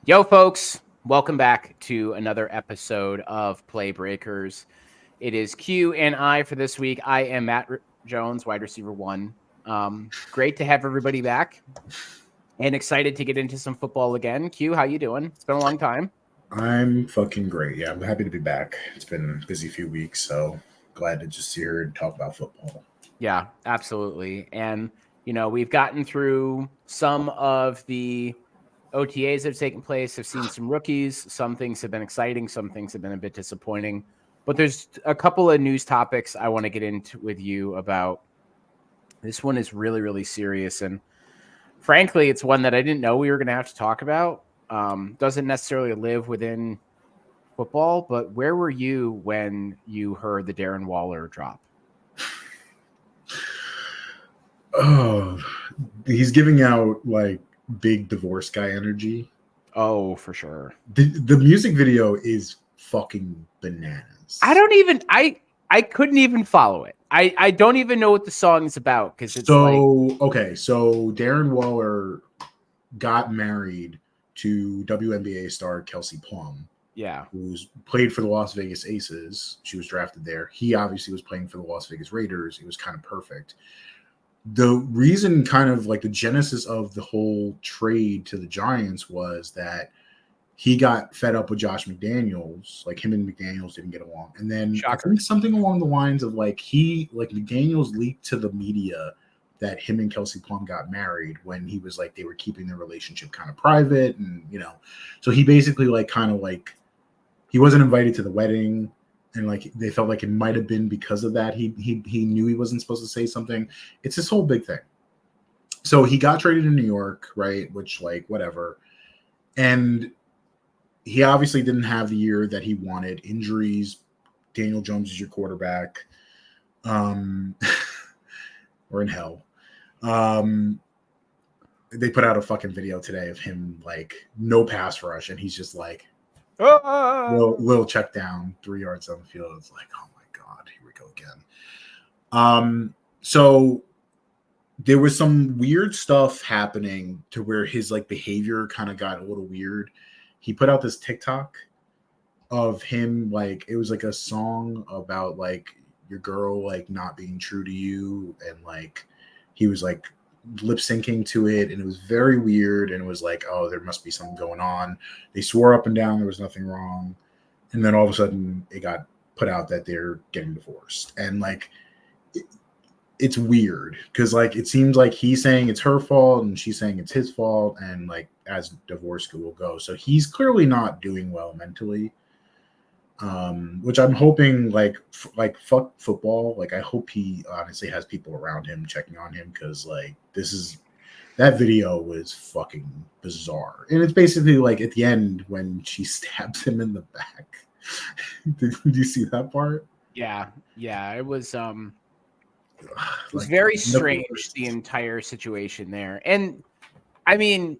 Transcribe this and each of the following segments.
Yo, folks, welcome back to another episode of Playbreakers. It is Q and I for this week. I am Matt Jones, wide receiver one. Great to have everybody back and excited to get into some football again. Q, how you doing? It's been a long time. I'm fucking great. Yeah, I'm happy to be back. It's been a busy few weeks, so glad to just hear and talk about football. Yeah, absolutely. And, we've gotten through some of the OTAs that have taken place, have seen some rookies. Some things have been exciting. Some things have been a bit disappointing. But there's a couple of news topics I want to get into with you about. This one is really, really serious. And frankly, it's one that I didn't know we were going to have to talk about. Doesn't necessarily live within football, but where were you when you heard the Darren Waller drop? Oh, he's giving out like big divorce guy energy. Oh, for sure. The music video is fucking bananas. I couldn't even follow it. I don't even know what the song is about because it's okay. So Darren Waller got married to WNBA star Kelsey Plum. Yeah. Who's played for the Las Vegas Aces. She was drafted there. He obviously was playing for the Las Vegas Raiders. It was kind of perfect. The reason, kind of like the genesis of the whole trade to the Giants, was that he got fed up with Josh McDaniels. Like, him and McDaniels didn't get along. And then I think something along the lines of McDaniels leaked to the media that him and Kelsey Plum got married when he was like, they were keeping their relationship kind of private. And, so he basically he wasn't invited to the wedding. And they felt like it might have been because of that. He knew he wasn't supposed to say something. It's this whole big thing. So he got traded to New York, right? Which, whatever. And he obviously didn't have the year that he wanted. Injuries. Daniel Jones is your quarterback. We're in hell. They put out a fucking video today of him no pass rush, and he's just little check down 3 yards down the field. It's like, oh my god, here we go again. So there was some weird stuff happening to where his behavior kind of got a little weird. He put out this TikTok of him, it was a song about your girl not being true to you, and he was lip syncing to it, and it was very weird, and it was oh, there must be something going on. They swore up and down there was nothing wrong, and then all of a sudden it got put out that they're getting divorced. And it's weird because it seems like he's saying it's her fault and she's saying it's his fault, and as divorce will go. So he's clearly not doing well mentally, which I'm hoping fuck football. I hope he honestly has people around him checking on him, because that video was fucking bizarre. And it's basically at the end when she stabs him in the back. Did you see that part? Yeah. It was very strange, the entire situation there. And I mean,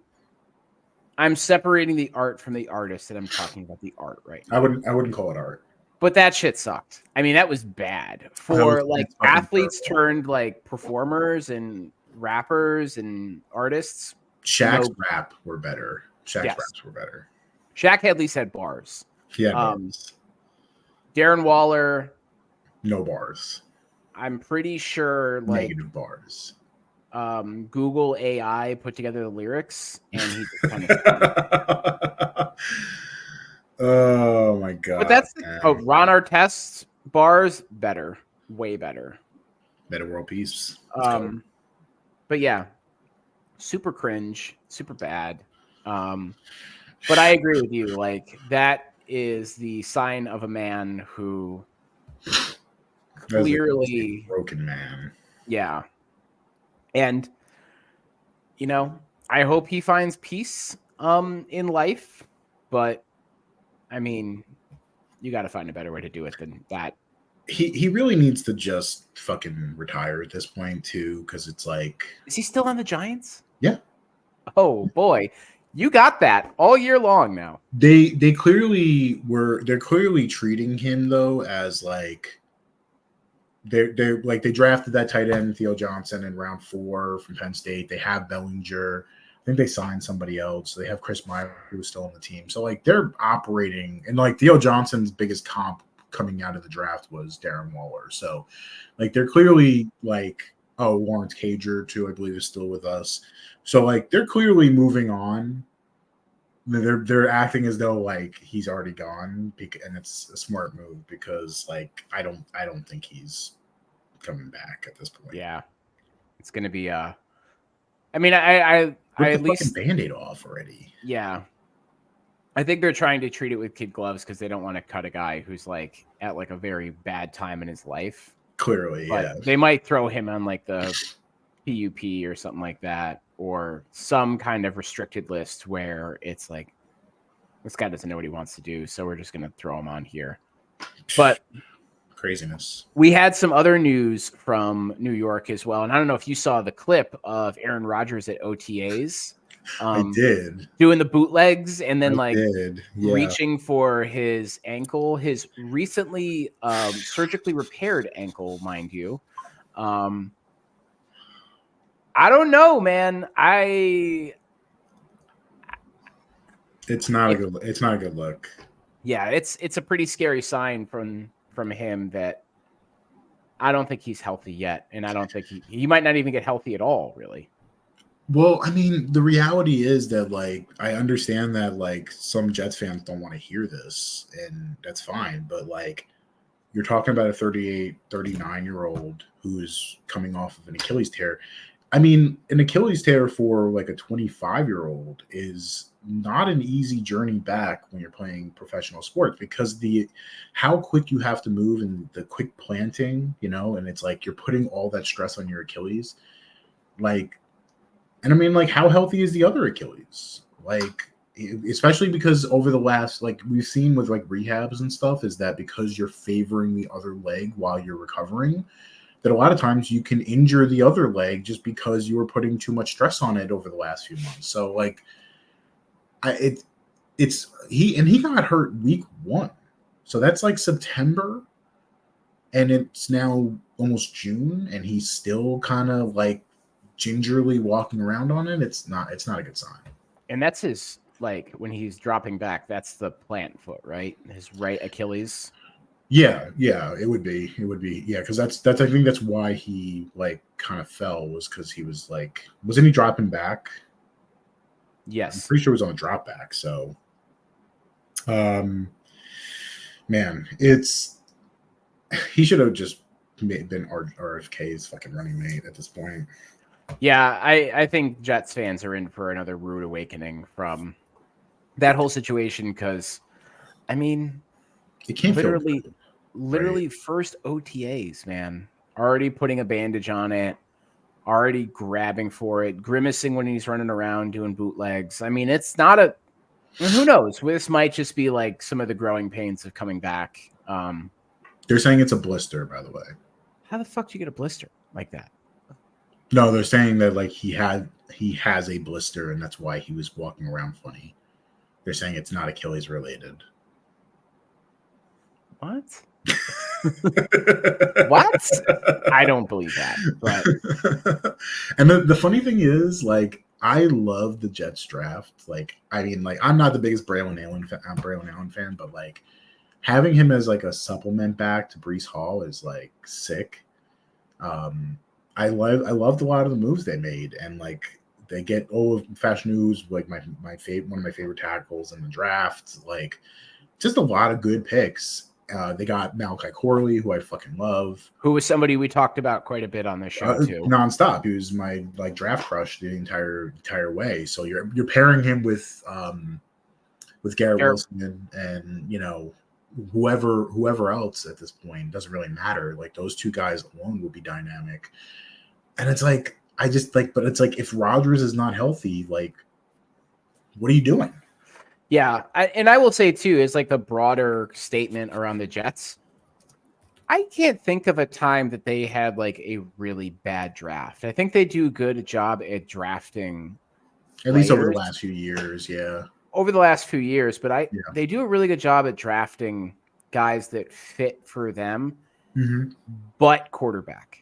I'm separating the art from the artist, and I'm talking about the art right now. I wouldn't call it art. But that shit sucked. I mean, that was bad for athletes turned performers and rappers and artists. Shaq's rap were better. Raps were better. Shaq at least had bars. He had bars. Darren Waller, no bars. I'm pretty sure negative bars. Google AI put together the lyrics, and he just kind of oh my god. But that's Ron Artest's bars better. Way better. Better world peace. But yeah. Super cringe, super bad. But I agree with you. That is the sign of a man who clearly a broken man. Yeah. And I hope he finds peace in life, but I mean, you got to find a better way to do it than that. He really needs to just fucking retire at this point too, because it's is he still on the Giants? Yeah. Oh boy, you got that all year long now. They're clearly treating him though as they drafted that tight end Theo Johnson in round 4 from Penn State. They have Bellinger. think they signed somebody else. They have Chris Meyer, who's still on the team. So like they're operating, and like Theo Johnson's biggest comp coming out of the draft was Darren Waller. So like they're clearly like, oh, Lawrence Cager too, I believe, is still with us. So like they're clearly moving on. They're acting as though like he's already gone, and it's a smart move because like I don't think he's coming back at this point. Yeah, it's gonna be I mean, I at least Band-Aid off already. Yeah, I think they're trying to treat it with kid gloves because they don't want to cut a guy who's like at like a very bad time in his life. Clearly, but yeah. They might throw him on like the PUP or something like that, or some kind of restricted list where it's like this guy doesn't know what he wants to do, so we're just gonna throw him on here. But craziness. We had some other news from New York as well, and I don't know if you saw the clip of Aaron Rodgers at OTAs. I did. Doing the bootlegs and then reaching for his ankle, his recently surgically repaired ankle, mind you. I don't know, man. It's not a good look. Yeah, it's a pretty scary sign from him that I don't think he's healthy yet, and I don't think he might not even get healthy at all, really. Well, I mean, the reality is that, like, I understand that, like, some Jets fans don't want to hear this, and that's fine. But, like, you're talking about a 38, 39-year-old who's coming off of an Achilles tear. I mean, an Achilles tear for, like, a 25-year-old is not an easy journey back when you're playing professional sports because how quick you have to move and the quick planting, and it's like you're putting all that stress on your Achilles. Like, and I mean, like, how healthy is the other Achilles? Like, especially because over the last, like, we've seen with, like, rehabs and stuff, is that because you're favoring the other leg while you're recovering, that a lot of times you can injure the other leg just because you were putting too much stress on it over the last few months. So, like, he got hurt week 1. So that's, like, September, and it's now almost June, and he's still kind of, like, gingerly walking around on it. It's not a good sign. And that's his, like, when he's dropping back, that's the plant foot, right? His right Achilles. Yeah, it would be. Yeah, because that's I think that's why he, like, kind of fell, was because he was, like, wasn't he dropping back? Yes, I'm pretty sure he was on a drop back. So, man, he should have just been RFK's fucking running mate at this point. Yeah, I think Jets fans are in for another rude awakening from that whole situation because, I mean, it can't literally right? First OTAs, man, already putting a bandage on it, already grabbing for it, grimacing when he's running around doing bootlegs. I mean, it's not a. Who knows? This might just be like some of the growing pains of coming back. They're saying it's a blister, by the way. How the fuck do you get a blister like that? No, they're saying that, like, he has a blister, and that's why he was walking around funny. They're saying it's not Achilles related. What? What? I don't believe that. But and the funny thing is, like, I love the Jets draft. Like, I mean, like, I'm not the biggest Braylon Allen fan, but, like, having him as, like, a supplement back to Breece Hall is, like, sick. I loved a lot of the moves they made, and, like, they get Fashion News, like, one of my favorite tackles in the draft. Like, just a lot of good picks. They got Malachi Corley, who I fucking love. Who was somebody we talked about quite a bit on this show too. Nonstop. He was my, like, draft crush the entire way. So you're pairing him with Garrett Wilson and whoever else at this point. Doesn't really matter. Like, those two guys alone would be dynamic. And it's like, but it's like, if Rodgers is not healthy, like, what are you doing? Yeah. I will say too, is like the broader statement around the Jets. I can't think of a time that they had, like, a really bad draft. I think they do a good job at drafting. At least over the last few years. Yeah. Over the last few years, but they do a really good job at drafting guys that fit for them, but quarterback.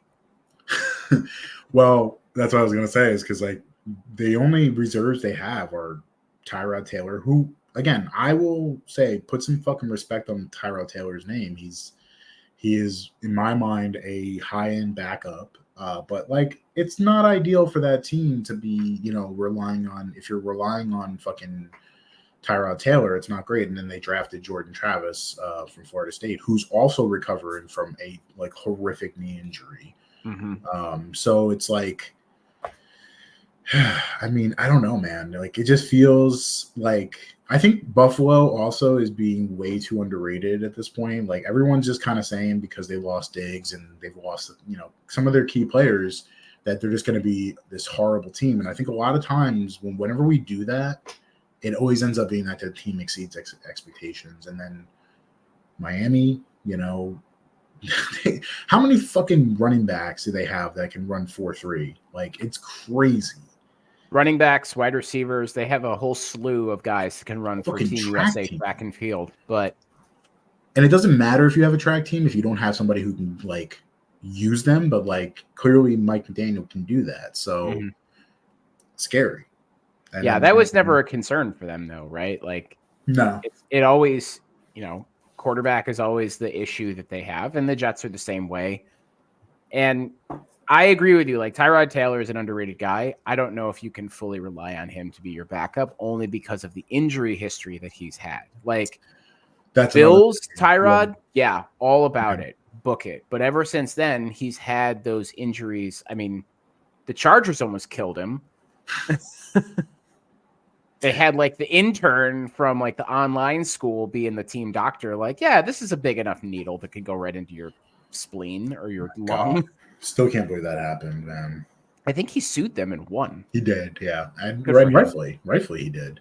Well, that's what I was going to say, is because, like, the only reserves they have are Tyrod Taylor, who, again, I will say, put some fucking respect on Tyrod Taylor's name. He is, in my mind, a high-end backup. But like, it's not ideal for that team to be, relying on. If you're relying on fucking Tyrod Taylor, it's not great. And then they drafted Jordan Travis from Florida State, who's also recovering from a like horrific knee injury. Mm-hmm. So it's like, I mean, I don't know, man. Like, it just feels like, I think Buffalo also is being way too underrated at this point. Like, everyone's just kind of saying because they lost Diggs and they've lost, some of their key players, that they're just going to be this horrible team. And I think a lot of times whenever we do that, it always ends up being that the team exceeds expectations. And then Miami, how many fucking running backs do they have that can run 4.3? Like, it's crazy. Running backs, wide receivers, they have a whole slew of guys that can run for Team USA track and field. And it doesn't matter if you have a track team if you don't have somebody who can like use them, but like clearly Mike McDaniel can do that. So scary. And that was never a concern for them though, right? Like, no. It always, quarterback is always the issue that they have, and the Jets are the same way. And I agree with you. Like, Tyrod Taylor is an underrated guy. I don't know if you can fully rely on him to be your backup, only because of the injury history that he's had. Like, that's Bills, Tyrod, all about it. Book it. But ever since then, he's had those injuries. I mean, the Chargers almost killed him. They had like the intern from like the online school being the team doctor. Like, yeah, this is a big enough needle that could go right into your spleen or your lung. God. Still can't believe that happened, man. I think he sued them and won. He did, yeah. And rightfully he did.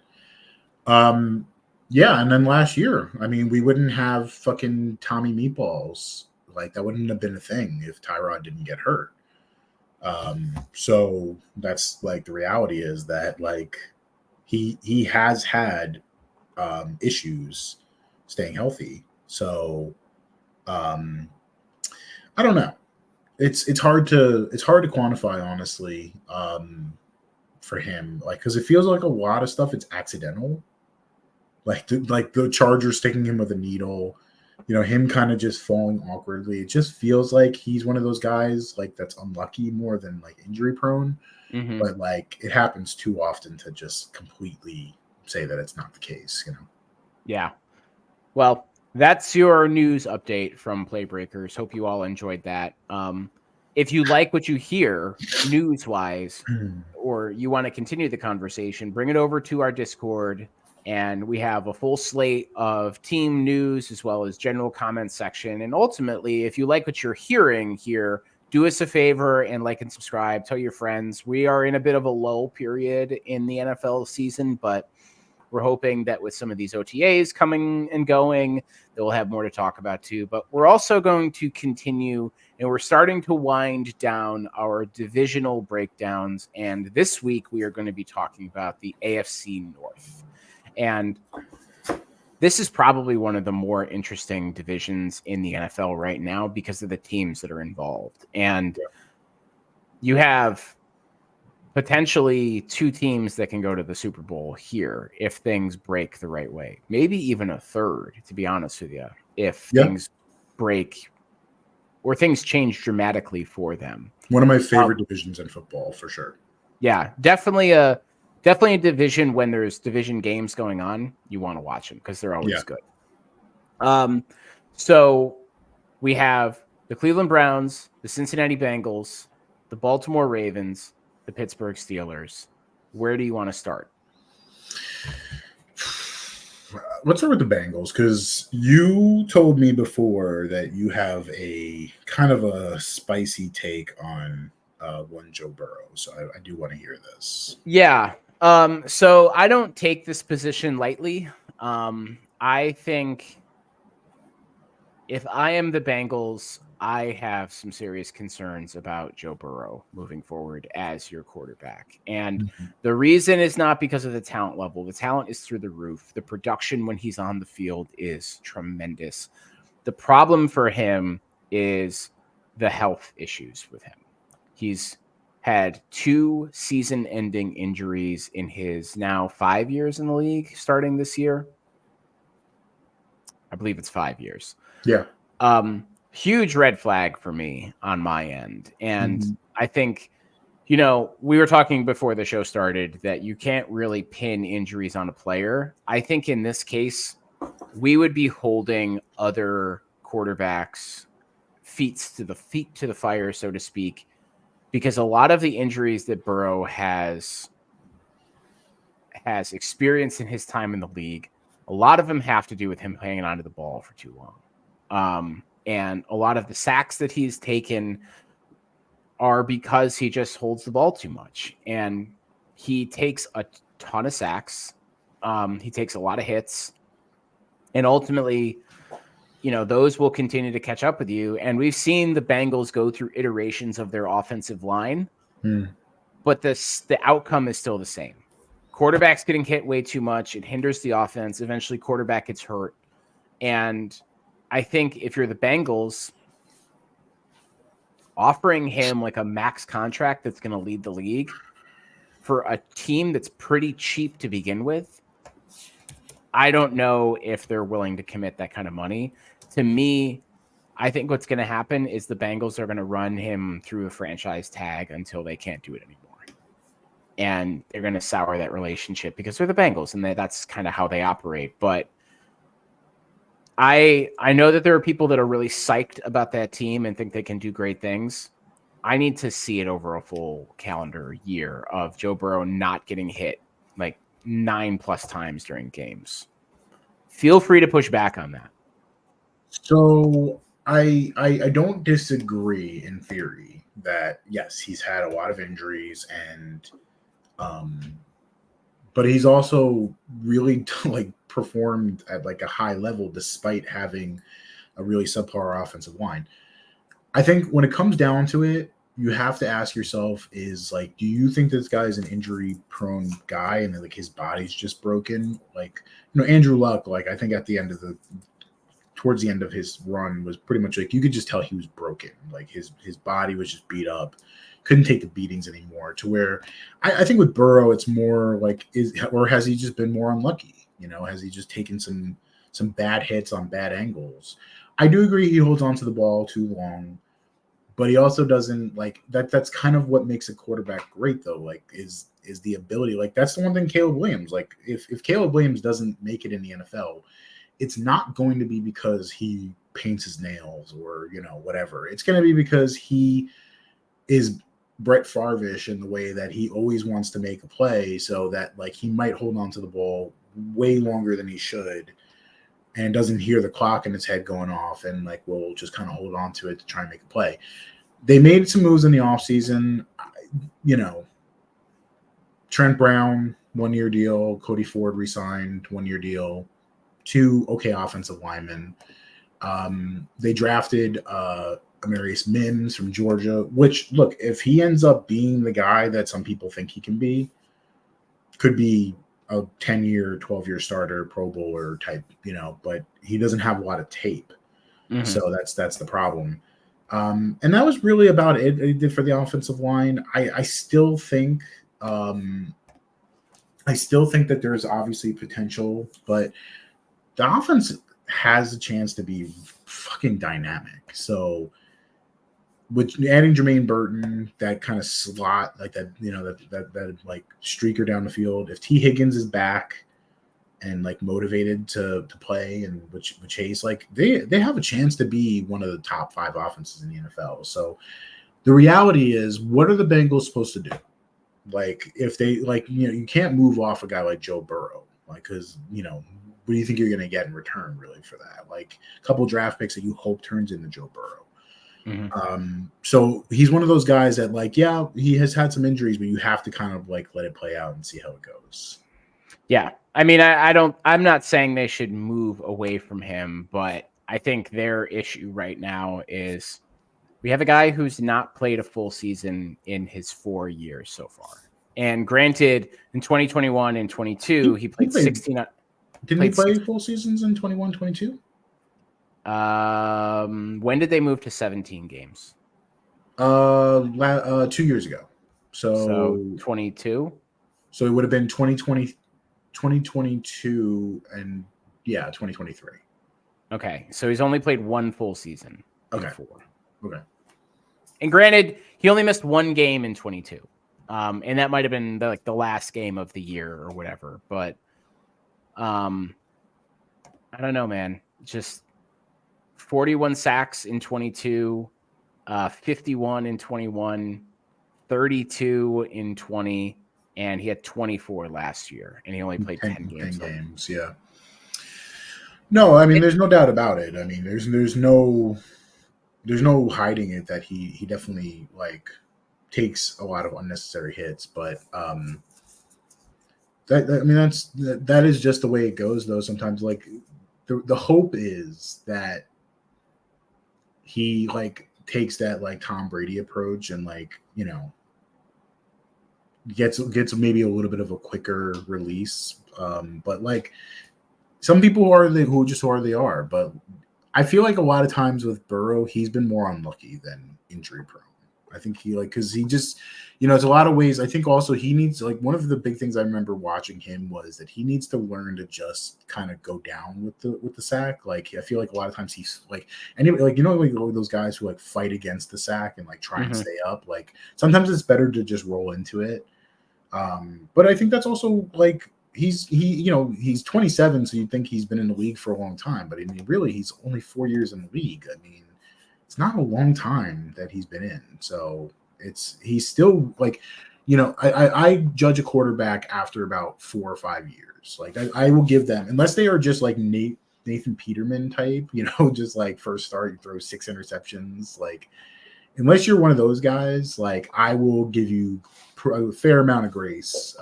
Yeah, and then last year, I mean, we wouldn't have fucking Tommy Meatballs. Like, that wouldn't have been a thing if Tyrod didn't get hurt. So that's like, the reality is that like he has had issues staying healthy. So I don't know. It's hard to quantify, honestly, for him, like, because it feels like a lot of stuff it's accidental, like the Chargers sticking him with a needle, him kind of just falling awkwardly. It just feels like he's one of those guys like that's unlucky more than like injury prone. But like, it happens too often to just completely say that it's not the case, Yeah. Well, that's your news update from Playbreakers. Hope you all enjoyed that. If you like what you hear news-wise, or you want to continue the conversation, bring it over to our Discord, and we have a full slate of team news as well as general comments section. And ultimately, if you like what you're hearing here, do us a favor and like and subscribe. Tell your friends. We are in a bit of a lull period in the NFL season, but we're hoping that with some of these OTAs coming and going, that we'll have more to talk about too. But we're also going to continue, and we're starting to wind down our divisional breakdowns. And this week, we are going to be talking about the AFC North. And this is probably one of the more interesting divisions in the NFL right now because of the teams that are involved. And you have potentially two teams that can go to the Super Bowl here if things break the right way. Maybe even a third, to be honest with you, if things break or things change dramatically for them. One of my favorite divisions in football, for sure. Yeah, definitely a division. When there's division games going on, you want to watch them because they're always good. So we have the Cleveland Browns, the Cincinnati Bengals, the Baltimore Ravens, the Pittsburgh Steelers. Where do you want to start? Let's start with the Bengals, because you told me before that you have a kind of a spicy take on one Joe Burrow. So I do want to hear this. Yeah. So I don't take this position lightly. I think if I am the Bengals, I have some serious concerns about Joe Burrow moving forward as your quarterback. And the reason is not because of the talent level. The talent is through the roof. The production when he's on the field is tremendous. The problem for him is the health issues with him. He's had 2 season-ending injuries in his now 5 years in the league starting this year. I believe it's 5 years. Yeah. Huge red flag for me on my end. And I think, we were talking before the show started that you can't really pin injuries on a player. I think in this case, we would be holding other quarterbacks' feet to the fire, so to speak, because a lot of the injuries that Burrow has experienced in his time in the league, a lot of them have to do with him hanging onto the ball for too long. And a lot of the sacks that he's taken are because he just holds the ball too much. And he takes a ton of sacks. He takes a lot of hits. And ultimately, those will continue to catch up with you. And we've seen the Bengals go through iterations of their offensive line, but the outcome is still the same. Quarterback's getting hit way too much. It hinders the offense. Eventually, quarterback gets hurt. And I think if you're the Bengals, offering him like a max contract that's going to lead the league for a team that's pretty cheap to begin with, I don't know if they're willing to commit that kind of money. To me, I think what's going to happen is the Bengals are going to run him through a franchise tag until they can't do it anymore. And they're going to sour that relationship because they're the Bengals and that's kind of how they operate. But I know that there are people that are really psyched about that team and think they can do great things. I need to see it over a full calendar year of Joe Burrow not getting hit like 9+ times during games. Feel free to push back on that. So I don't disagree in theory that yes, he's had a lot of injuries and but he's also really like performed at like a high level despite having a really subpar offensive line. I think when it comes down to it, you have to ask yourself is like, do you think this guy is an injury prone guy and like his body's just broken? Like, Andrew Luck, like I think towards the end of his run was pretty much like you could just tell he was broken. Like his body was just beat up, couldn't take the beatings anymore. To where I think with Burrow, it's more like has he just been more unlucky? Has he just taken some bad hits on bad angles? I do agree he holds on to the ball too long, but he also doesn't like that. That's kind of what makes a quarterback great, though. Like is the ability. Like that's the one thing Caleb Williams. Like if Caleb Williams doesn't make it in the NFL, it's not going to be because he paints his nails or whatever. It's going to be because he is Brett Favre-ish in the way that he always wants to make a play, so that like he might hold on to the ball way longer than he should and doesn't hear the clock in his head going off and like will just kind of hold on to it to try and make a play. They made some moves in the offseason. Trent Brown, 1-year deal. Cody Ford re-signed, 1-year deal. 2 okay offensive linemen. They drafted Amarius Mims from Georgia, which, look, if he ends up being the guy that some people think he can be, could be a 10-year, 12-year starter, Pro Bowler type, but he doesn't have a lot of tape. Mm-hmm. So that's the problem. And that was really about it. It did for the offensive line. I still think that there's obviously potential, but the offense has a chance to be fucking dynamic. So with adding Jermaine Burton, that kind of slot, like that, that like streaker down the field, if T. Higgins is back and like motivated to play and with Chase, like they have a chance to be one of the top 5 offenses in the NFL. So the reality is, what are the Bengals supposed to do? Like if they you can't move off a guy like Joe Burrow, like, because what do you think you're going to get in return really for that? Like a couple draft picks that you hope turns into Joe Burrow. Mm-hmm. So he's one of those guys that like, yeah, he has had some injuries, but you have to kind of like let it play out and see how it goes. Yeah. I mean, I'm not saying they should move away from him, but I think their issue right now is we have a guy who's not played a full season in his 4 years so far. And granted, in 2021 and 22, he played 16. Didn't he play full seasons in 21, 22? When did they move to 17 games? 2 years ago. So 22. So it would have been 2020, 2022, and 2023. Okay, so he's only played one full season. Okay. In 4. Okay. And granted, he only missed one game in 22. And that might have been the last game of the year or whatever. But I don't know, man. Just 41 sacks in 22, 51 in 21, 32 in 20, and he had 24 last year, and he only played 10 games. 10 games, yeah. No, I mean, there's no doubt about it. I mean, there's no hiding it that he definitely like takes a lot of unnecessary hits, but that is just the way it goes, though. Sometimes, like the hope is that he like takes that like Tom Brady approach and like gets maybe a little bit of a quicker release. But like some people who just are they are. But I feel like a lot of times with Burrow, he's been more unlucky than injury prone. I think because he just, it's a lot of ways. I think also he needs, like, one of the big things I remember watching him was that he needs to learn to just kind of go down with the sack. Like, I feel like a lot of times he's like, like those guys who like fight against the sack and like try and stay up. Like sometimes it's better to just roll into it. But I think that's also like he's 27, so you'd think he's been in the league for a long time. But I mean, really, he's only 4 years in the league. I mean, it's not a long time that he's been in. So he's still like, I judge a quarterback after about 4 or 5 years. Like I will give them, unless they are just like Nathan Peterman type, just like first start, you throw 6 interceptions. Like, unless you're one of those guys, like I will give you a fair amount of grace,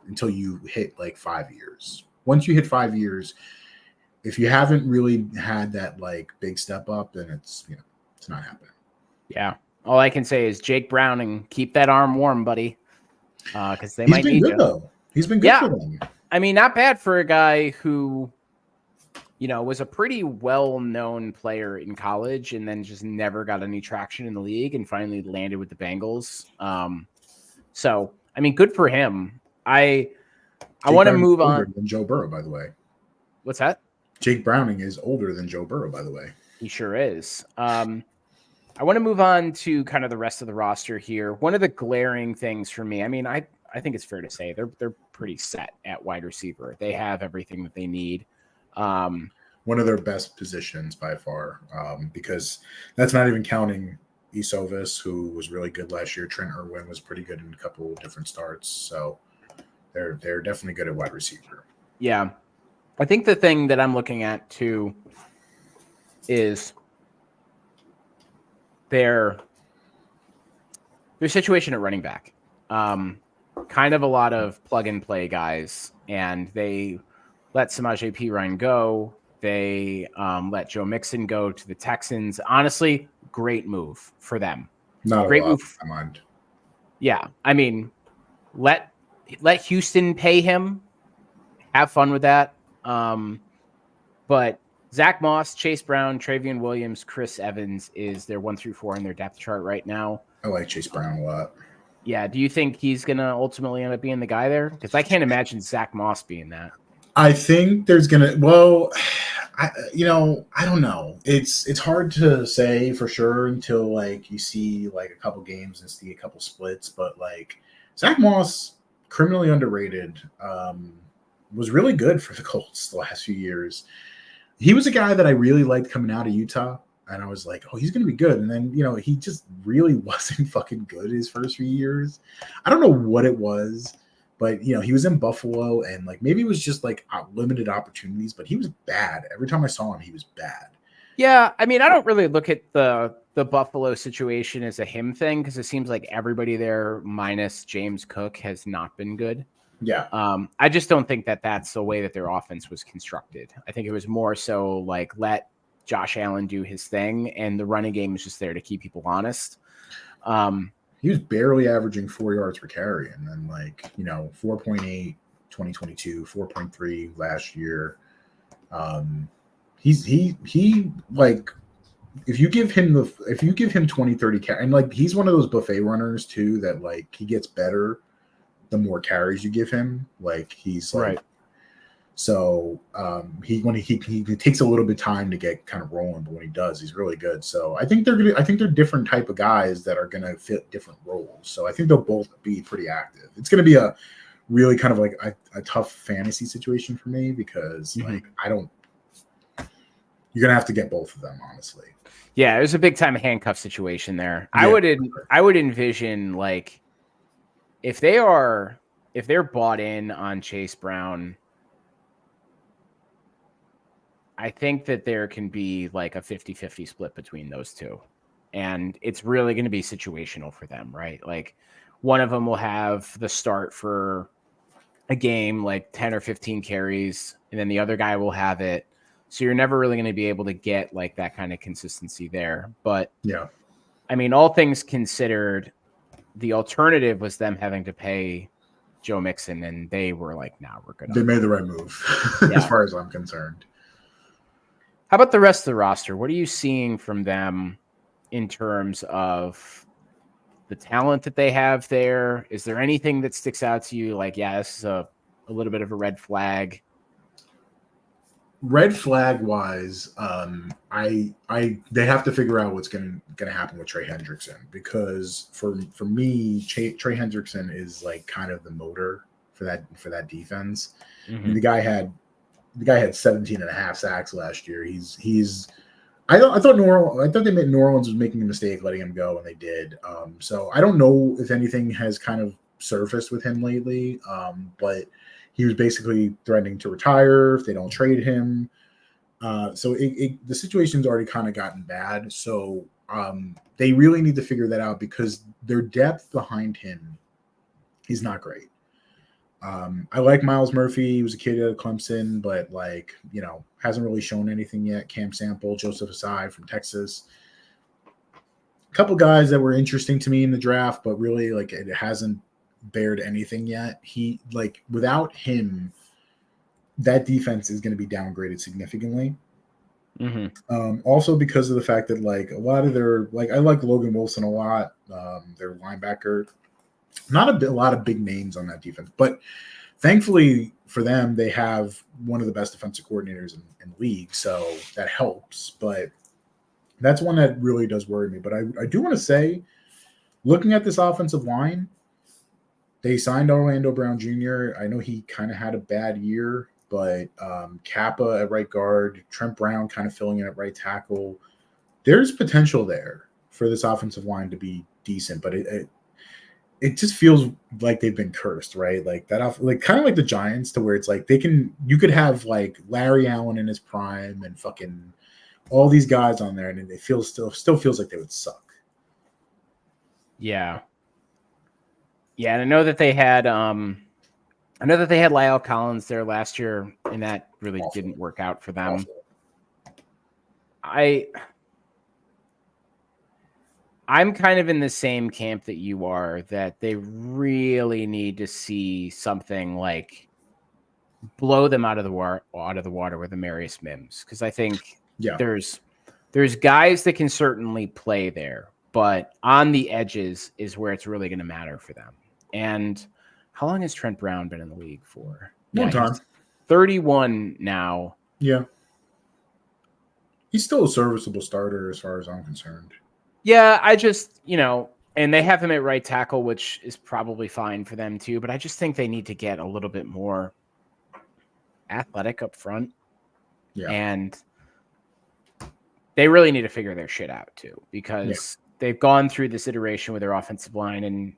until you hit like 5 years. Once you hit 5 years, if you haven't really had that like big step up, then it's not happening. Yeah. All I can say is Jake Browning, keep that arm warm, buddy. Because they might need you. Though. He's been good for them. I mean, not bad for a guy who, was a pretty well-known player in college and then just never got any traction in the league and finally landed with the Bengals. So, I mean, good for him. I want to move on. Than Joe Burrow, by the way. What's that? Jake Browning is older than Joe Burrow, by the way. He sure is. I want to move on to kind of the rest of the roster here. One of the glaring things for me, I mean, I think it's fair to say they're pretty set at wide receiver. They have everything that they need. One of their best positions by far, because that's not even counting Isovis, who was really good last year. Trent Irwin was pretty good in a couple of different starts. So they're definitely good at wide receiver. Yeah. I think the thing that I'm looking at too is their situation at running back. Kind of a lot of plug and play guys, and they let Samaje Perine go. They let Joe Mixon go to the Texans. Honestly, great move for them. Not great a lot move. in my mind. Yeah, I mean, let Houston pay him. Have fun with that. But Zach Moss, Chase Brown, Travion Williams, Chris Evans is their 1 through 4 in their depth chart right now. I like Chase Brown a lot. Yeah. Do you think he's going to ultimately end up being the guy there? Because I can't imagine Zach Moss being that. I think there's I don't know. It's hard to say for sure until like you see like a couple games and see a couple splits. But like Zach Moss, criminally underrated, was really good for the Colts the last few years. He was a guy that I really liked coming out of Utah, and I was like, oh, he's going to be good. And then, he just really wasn't fucking good his first few years. I don't know what it was, but, he was in Buffalo, and like maybe it was just like limited opportunities, but he was bad. Every time I saw him, he was bad. Yeah, I mean, I don't really look at the Buffalo situation as a him thing because it seems like everybody there minus James Cook has not been good. Yeah. I just don't think that that's the way that their offense was constructed. I think it was more so like let Josh Allen do his thing, and the running game is just there to keep people honest. He was barely averaging 4 yards per carry, and then 4.8 2022, 4.3 last year. He like if you give him 20, 30 carries, and like he's one of those buffet runners too, that like he gets better the more carries you give him. Like he's like, Right. So he takes a little bit of time to get kind of rolling, but when he does, he's really good. So I think they're different type of guys that are gonna fit different roles. So I think they'll both be pretty active. It's gonna be a really kind of like a tough fantasy situation for me because like you're gonna have to get both of them, honestly. Yeah, there's a big time handcuff situation there. Yeah. I would envision like if they're bought in on Chase Brown, I think that there can be like a 50-50 split between those two. And it's really going to be situational for them, right? Like one of them will have the start for a game, like 10 or 15 carries, and then the other guy will have it. So you're never really going to be able to get like that kind of consistency there. But yeah, I mean, all things considered, the alternative was them having to pay Joe Mixon, and they were like, "Nah, we're good." They made the right move, as far as I'm concerned. How about the rest of the roster? What are you seeing from them in terms of the talent that they have there? Is there anything that sticks out to you? Like, yeah, this is a little bit of a red flag. Red flag wise, they have to figure out what's going to happen with Trey Hendrickson, because for me, Trey Hendrickson is like kind of the motor for that defense. Mm-hmm. I mean, the guy had 17 and a half sacks last year. I thought New Orleans was making a mistake letting him go, and they did. So I don't know if anything has kind of surfaced with him lately, but he was basically threatening to retire if they don't trade him. So the situation's already kind of gotten bad. So they really need to figure that out, because their depth behind him is not great. I like Miles Murphy. He was a kid out of Clemson, but like, hasn't really shown anything yet. Cam Sample, Joseph Asai from Texas. A couple guys that were interesting to me in the draft, but really like it hasn't bared anything yet. Without him, that defense is going to be downgraded significantly. Mm-hmm. Also because of the fact that like a lot of their, like I like Logan Wilson a lot, their linebacker. Not a lot of big names on that defense, but thankfully for them, they have one of the best defensive coordinators in the league, so that helps. But that's one that really does worry me. But I do want to say, looking at this offensive line, they signed Orlando Brown Jr. I know he kind of had a bad year, but Kappa at right guard, Trent Brown kind of filling in at right tackle. There's potential there for this offensive line to be decent, but it just feels like they've been cursed, right? Like that, like kind of like the Giants, to where it's like you could have like Larry Allen in his prime and fucking all these guys on there, and it still feels like they would suck. Yeah. Yeah, and I know that they had Lyle Collins there last year, and that really didn't work out for them. I'm kind of in the same camp that you are, that they really need to see something like blow them out of the water with Amarius Mims, because I think there's guys that can certainly play there, but on the edges is where it's really going to matter for them. And how long has Trent Brown been in the league for? Long time. 31 now. Yeah. He's still a serviceable starter as far as I'm concerned. Yeah, I just, and they have him at right tackle, which is probably fine for them too, but I just think they need to get a little bit more athletic up front. Yeah. And they really need to figure their shit out too, because they've gone through this iteration with their offensive line, and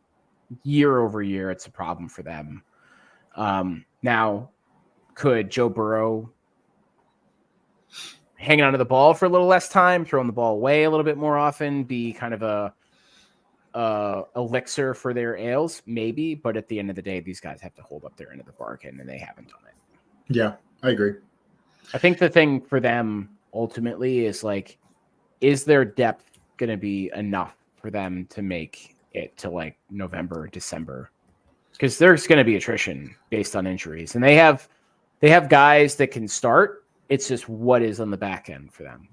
year over year, it's a problem for them. Now, could Joe Burrow hanging onto the ball for a little less time, throwing the ball away a little bit more often, be kind of a elixir for their ails? Maybe, but at the end of the day, these guys have to hold up their end of the bargain, and they haven't done it. Yeah, I agree. I think the thing for them ultimately is like, is their depth going to be enough for them to make it to like November, December? Because there's going to be attrition based on injuries, and they have guys that can start. It's just what is on the back end for them.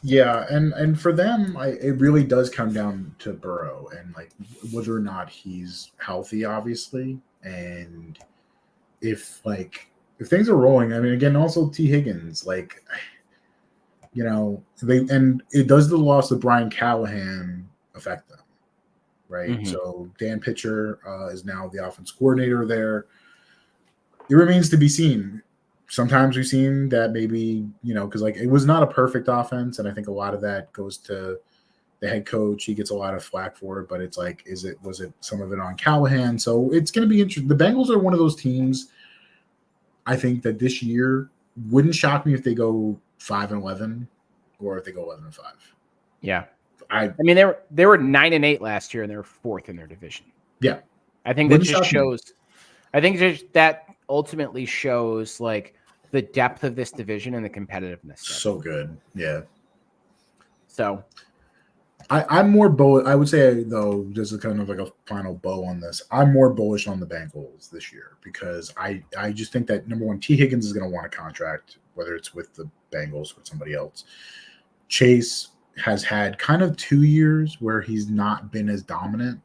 Yeah, and for them, it really does come down to Burrow and like whether or not he's healthy, obviously, and if things are rolling. I mean, again, also T Higgins, like they and it does the loss of Brian Callahan affect them, right? Mhm. So Dan Pitcher is now the offense coordinator there. It remains to be seen. Sometimes we've seen that maybe, because like it was not a perfect offense, and I think a lot of that goes to the head coach. He gets a lot of flack for it, but it's like, was it some of it on Callahan? So it's going to be interesting. The Bengals are one of those teams. I think that this year wouldn't shock me if they go 5-11, or if they go 11-5. Yeah. I mean, they were 9-8 last year, and they were fourth in their division. Yeah, I think that just shows. I think just that ultimately shows like the depth of this division and the competitiveness. So good, yeah. So I'm more bullish. I would say, though, just a kind of like a final bow on this, I'm more bullish on the Bengals this year because I just think that, number one, T. Higgins is going to want a contract, whether it's with the Bengals or with somebody else. Chase has had kind of 2 years where he's not been as dominant.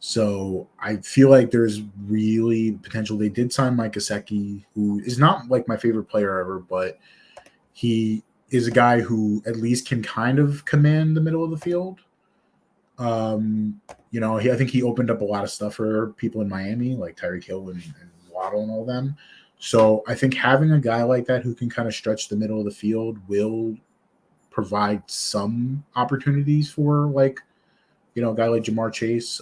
So I feel like there's really potential. They did sign Mike Gesicki, who is not like my favorite player ever, but he is a guy who at least can kind of command the middle of the field. I think he opened up a lot of stuff for people in Miami, like Tyreek Hill and Waddle and all them. So I think having a guy like that who can kind of stretch the middle of the field will provide some opportunities for a guy like Jamar Chase.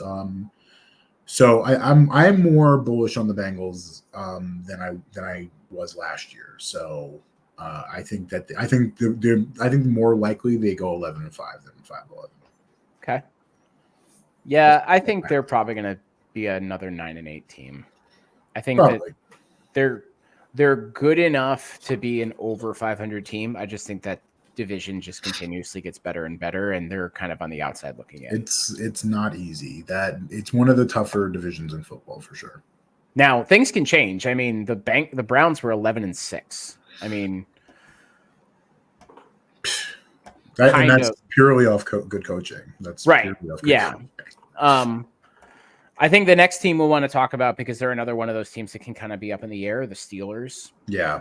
So I'm more bullish on the Bengals than I was last year. So I think more likely they go 11-5 than 5-11. Okay. Yeah, I think they're probably going to be another 9-8 team. I think that they're good enough to be an over 500 team. I just think that division just continuously gets better and better, and they're kind of on the outside looking in. It's not easy. That it's one of the tougher divisions in football for sure. Now things can change. I mean, the Browns were 11-6. I mean, that's purely off good coaching. That's right. Purely off yeah. I think the next team we'll want to talk about, because they're another one of those teams that can kind of be up in the air, the Steelers. Yeah.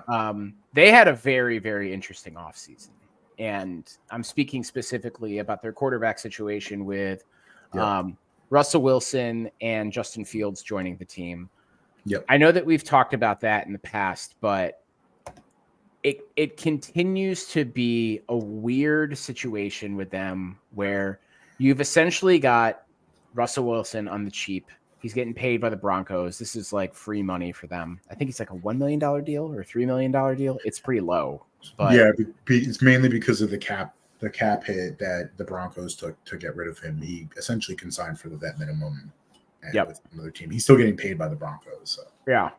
They had a very, very interesting offseason. And I'm speaking specifically about their quarterback situation with Russell Wilson and Justin Fields joining the team. Yep. I know that we've talked about that in the past, but it continues to be a weird situation with them where you've essentially got Russell Wilson on the cheap. He's getting paid by the Broncos. This is like free money for them. I think it's like a $1 million deal or a $3 million deal. It's pretty low. But yeah, it's mainly because of the cap hit that the Broncos took to get rid of him. He essentially consigned for the vet minimum with another team. He's still getting paid by the Broncos. So. Yeah.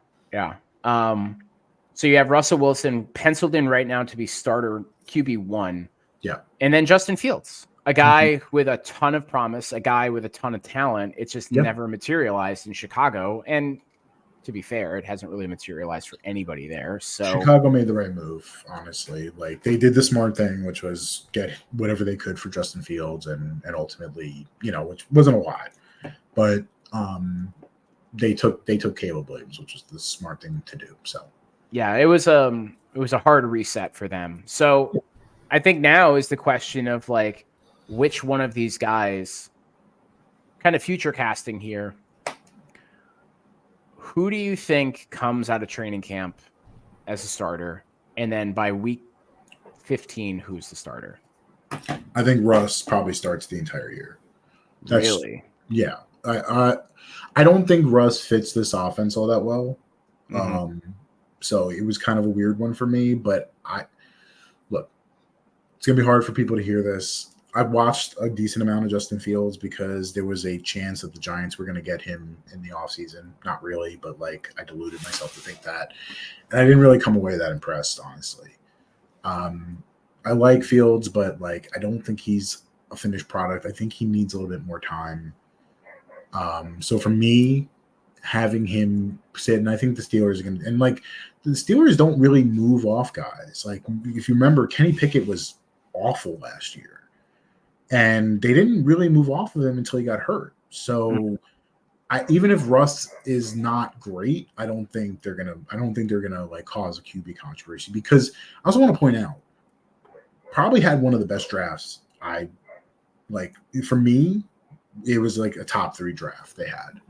So you have Russell Wilson penciled in right now to be starter QB1. Yeah. And then Justin Fields, a guy with a ton of promise, a guy with a ton of talent. It's just never materialized in Chicago. And to be fair, it hasn't really materialized for anybody there. So Chicago made the right move, honestly. Like they did the smart thing, which was get whatever they could for Justin Fields, and ultimately, which wasn't a lot, but they took Caleb Williams, which was the smart thing to do. So yeah, it was a hard reset for them. So I think now is the question of like which one of these guys, kind of future casting here. Who do you think comes out of training camp as a starter? And then by week 15, who's the starter? I think Russ probably starts the entire year. Really? Yeah. I don't think Russ fits this offense all that well. So it was kind of a weird one for me, but look, it's going to be hard for people to hear this. I've watched a decent amount of Justin Fields because there was a chance that the Giants were going to get him in the offseason. Not really, but I deluded myself to think that. And I didn't really come away that impressed, honestly. I like Fields, but I don't think he's a finished product. I think he needs a little bit more time. So for me, having him sit, and I think the Steelers are going to, and the Steelers don't really move off guys. If you remember, Kenny Pickett was awful last year. And they didn't really move off of him until he got hurt. So even if Russ is not great, I don't think they're gonna like cause a QB controversy, because I also want to point out, probably had one of the best drafts. For me, it was like a top 3 draft they had.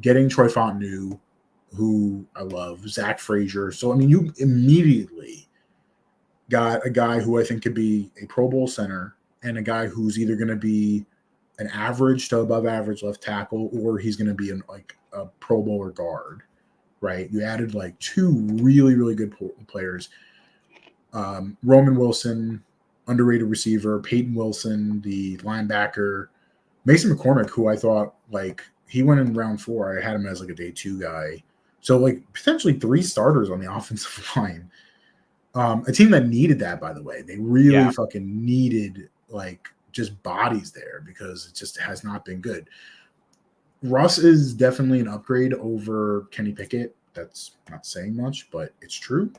Getting Troy Fontenot, who I love, Zach Frazier. So I mean, you immediately got a guy who I think could be a Pro Bowl center, and a guy who's either going to be an average to above average left tackle, or he's going to be a Pro Bowler guard, right? You added like 2 really, really good players. Roman Wilson, underrated receiver, Peyton Wilson, the linebacker, Mason McCormick, who I thought he went in round 4. I had him as like a day 2 guy. So potentially 3 starters on the offensive line. A team that needed that, by the way. They really fucking needed just bodies there, because it just has not been good. Russ is definitely an upgrade over Kenny Pickett. That's not saying much, but it's true.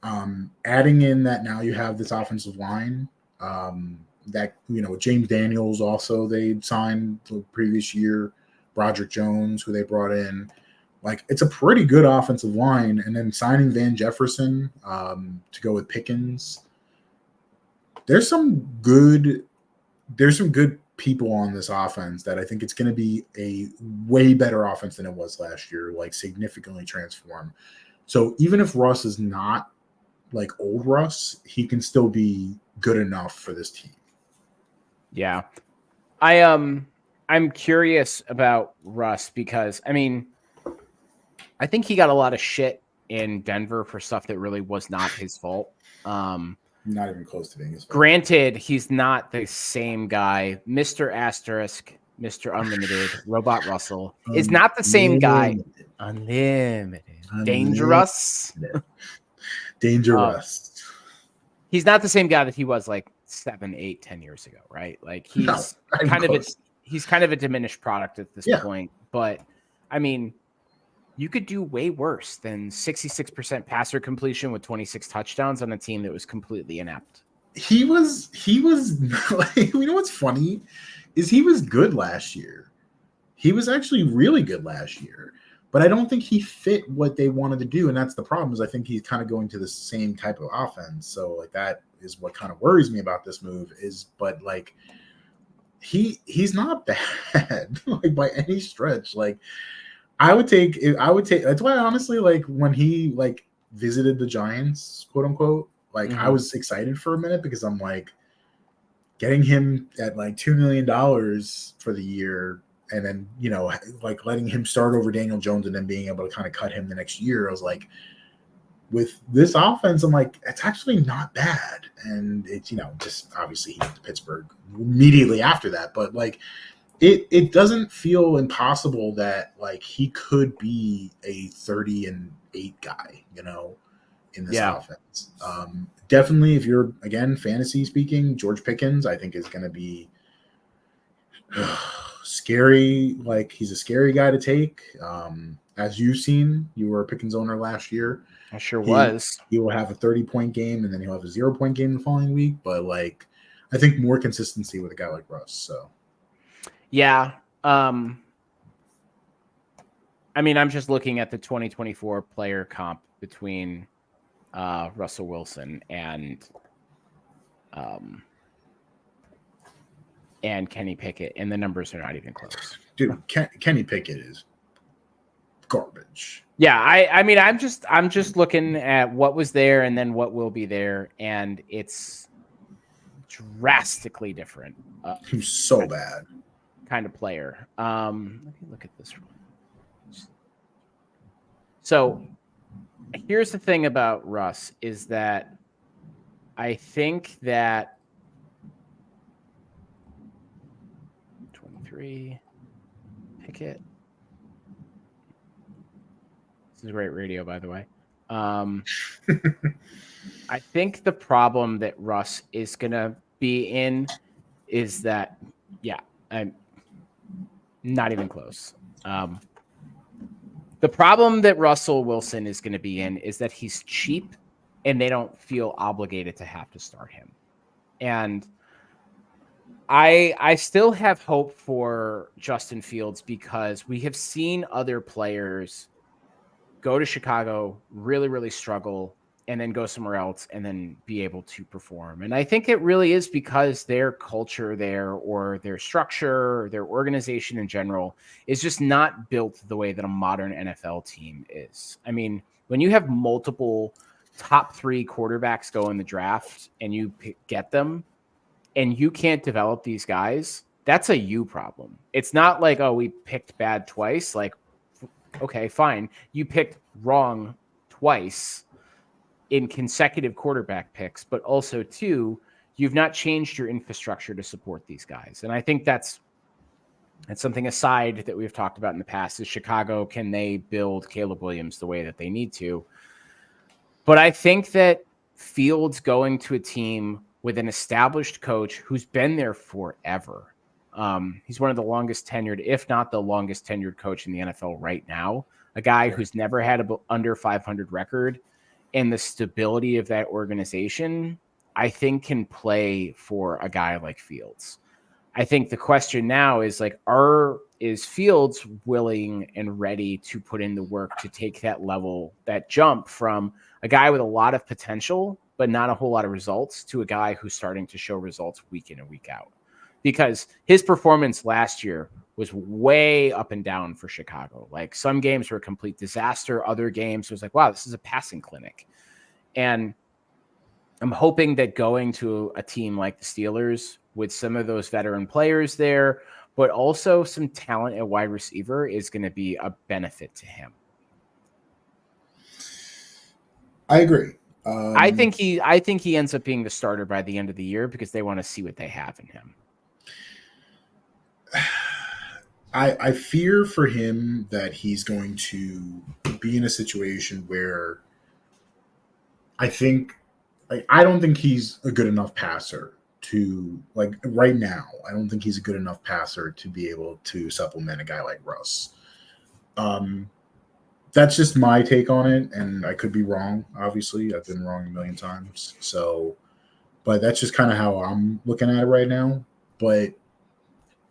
Adding in that now you have this offensive line, that, James Daniels also they signed the previous year, Broderick Jones, who they brought in. It's a pretty good offensive line, and then signing Van Jefferson to go with Pickens. There's some good people on this offense that I think it's going to be a way better offense than it was last year, significantly transformed. So even if Russ is not old Russ, he can still be good enough for this team. Yeah. I'm curious about Russ, because I mean, I think he got a lot of shit in Denver for stuff that really was not his fault. Not even close to being his fault. Granted, he's not the same guy. Mr. Asterisk, Mr. Unlimited, Robot Russell is not the same guy. Unlimited. Dangerous. Dangerous. He's not the same guy that he was 7, 8, 10 years ago, right? He's kind of a diminished product at this point. But I mean, you could do way worse than 66% passer completion with 26 touchdowns on a team that was completely inept. He was what's funny is he was good last year. He was actually really good last year, but I don't think he fit what they wanted to do. And that's the problem, is I think he's kind of going to the same type of offense. So that is what kind of worries me about this move but he's not bad by any stretch. I would take. That's why, honestly, when he visited the Giants, quote unquote, I was excited for a minute, because I'm getting him at $2 million for the year, and then letting him start over Daniel Jones, and then being able to kind of cut him the next year. I was with this offense, I'm it's actually not bad, and it's just obviously he went to Pittsburgh immediately after that, but It doesn't feel impossible that he could be a 30-8 guy, in this offense. Definitely, if you're, again, fantasy speaking, George Pickens, I think, is going to be scary. He's a scary guy to take. As you've seen, you were a Pickens owner last year. I sure was. He will have a 30-point game, and then he'll have a 0-point game the following week. But I think more consistency with a guy like Russ. So. Yeah. I mean, I'm just looking at the 2024 player comp between Russell Wilson and Kenny Pickett, and the numbers are not even close. Dude, Kenny Pickett is garbage. Yeah, I mean, I'm just looking at what was there and then what will be there, and it's drastically different. He's so bad. Kind of player. Let me look at this one. So here's the thing about Russ, is that I think that 23 Pickett. This is great radio, by the way. I think the problem that Russ is gonna be in is that, I'm not even close. The problem that Russell Wilson is going to be in is that he's cheap, and they don't feel obligated to have to start him. And I still have hope for Justin Fields because we have seen other players go to Chicago, really, really struggle, and then go somewhere else and then be able to perform. And I think it really is because their culture there, or their structure, or their organization in general, is just not built the way that a modern NFL team is. I mean, when you have multiple top 3 quarterbacks go in the draft and you get them, and you can't develop these guys, that's a you problem. It's not like, oh, we picked bad twice. Like, okay, fine. You picked wrong twice in consecutive quarterback picks, but also too, you've not changed your infrastructure to support these guys. And I think that's something aside that we've talked about in the past is Chicago, can they build Caleb Williams the way that they need to? But I think that Fields going to a team with an established coach who's been there forever. He's one of the longest tenured, if not the longest tenured coach in the NFL right now. A guy who's never had an under 500 record, and the stability of that organization, I think, can play for a guy like Fields. I think the question now is like, is Fields willing and ready to put in the work to take that level, that jump from a guy with a lot of potential but not a whole lot of results to a guy who's starting to show results week in and week out? Because his performance last year was way up and down for Chicago. Like, some games were a complete disaster. Other games was like, wow, this is a passing clinic. And I'm hoping that going to a team like the Steelers with some of those veteran players there, but also some talent at wide receiver, is going to be a benefit to him. I agree. I think he ends up being the starter by the end of the year because they want to see what they have in him. I fear for him that he's going to be in a situation where I don't think he's a good enough passer to, like, right now. I don't think he's a good enough passer to be able to supplement a guy like Russ. That's just my take on it, and I could be wrong. Obviously, I've been wrong a million times. So, but that's just kind of how I'm looking at it right now. But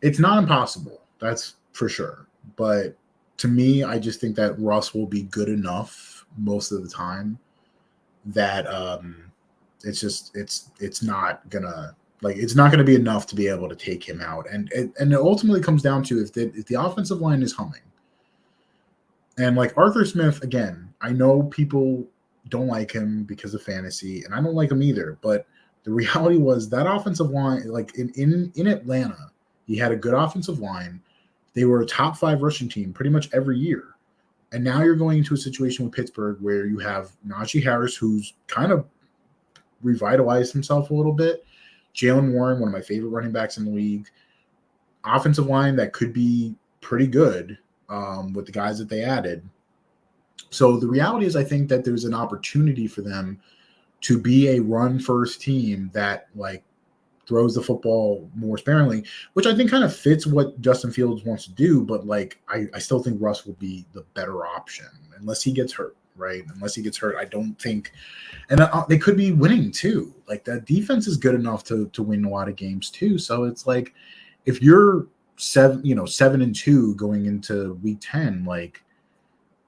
it's not impossible. That's for sure. But to me, I just think that Russ will be good enough most of the time that it's not gonna be enough to be able to take him out. And it ultimately comes down to if the offensive line is humming. And like Arthur Smith, again, I know people don't like him because of fantasy, and I don't like him either. But the reality was that offensive line, like in Atlanta, he had a good offensive line. They were a top 5 rushing team pretty much every year. And now you're going into a situation with Pittsburgh where you have Najee Harris, who's kind of revitalized himself a little bit. Jalen Warren, one of my favorite running backs in the league. Offensive line that could be pretty good with the guys that they added. So the reality is, I think that there's an opportunity for them to be a run-first team that, like, throws the football more sparingly, which I think kind of fits what Justin Fields wants to do. But, like, I still think Russ will be the better option unless he gets hurt, right? Unless he gets hurt, I don't think – and they could be winning too. Like, the defense is good enough to win a lot of games too. So it's like if you're 7-2 going into week 10, like,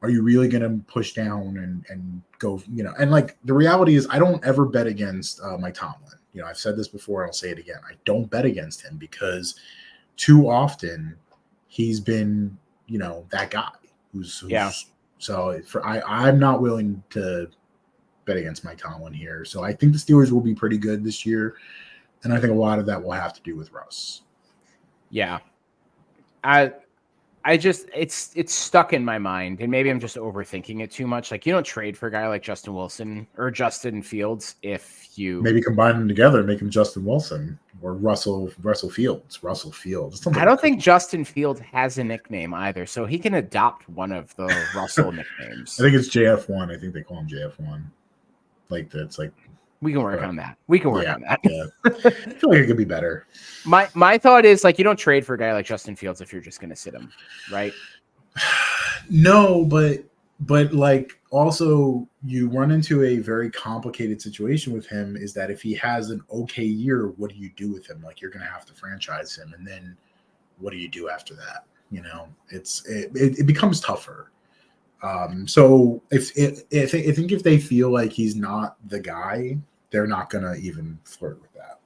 are you really going to push down and go, and like the reality is I don't ever bet against Mike Tomlin. I've said this before, and I'll say it again. I don't bet against him because too often he's been, that guy who's So I'm not willing to bet against Mike Tomlin here. So I think the Steelers will be pretty good this year. And I think a lot of that will have to do with Russ. Yeah. I just, it's stuck in my mind, and maybe I'm just overthinking it too much. Like, you don't trade for a guy like Justin Wilson or Justin Fields if you maybe combine them together, make him Justin Wilson or Russell Fields. I don't think Justin Fields has a nickname either, so he can adopt one of the Russell nicknames. I think it's JF1. I think they call him JF1. Like, that's like, we can work on that. We can work on that. Yeah. I feel like it could be better. My thought is, like, you don't trade for a guy like Justin Fields if you're just going to sit him, right? No, but But like also you run into a very complicated situation with him is that if he has an okay year, what do you do with him? Like you're going to have to franchise him. And then what do you do after that? You know, it becomes tougher. So I think if they feel like he's not the guy, they're not going to even flirt with that.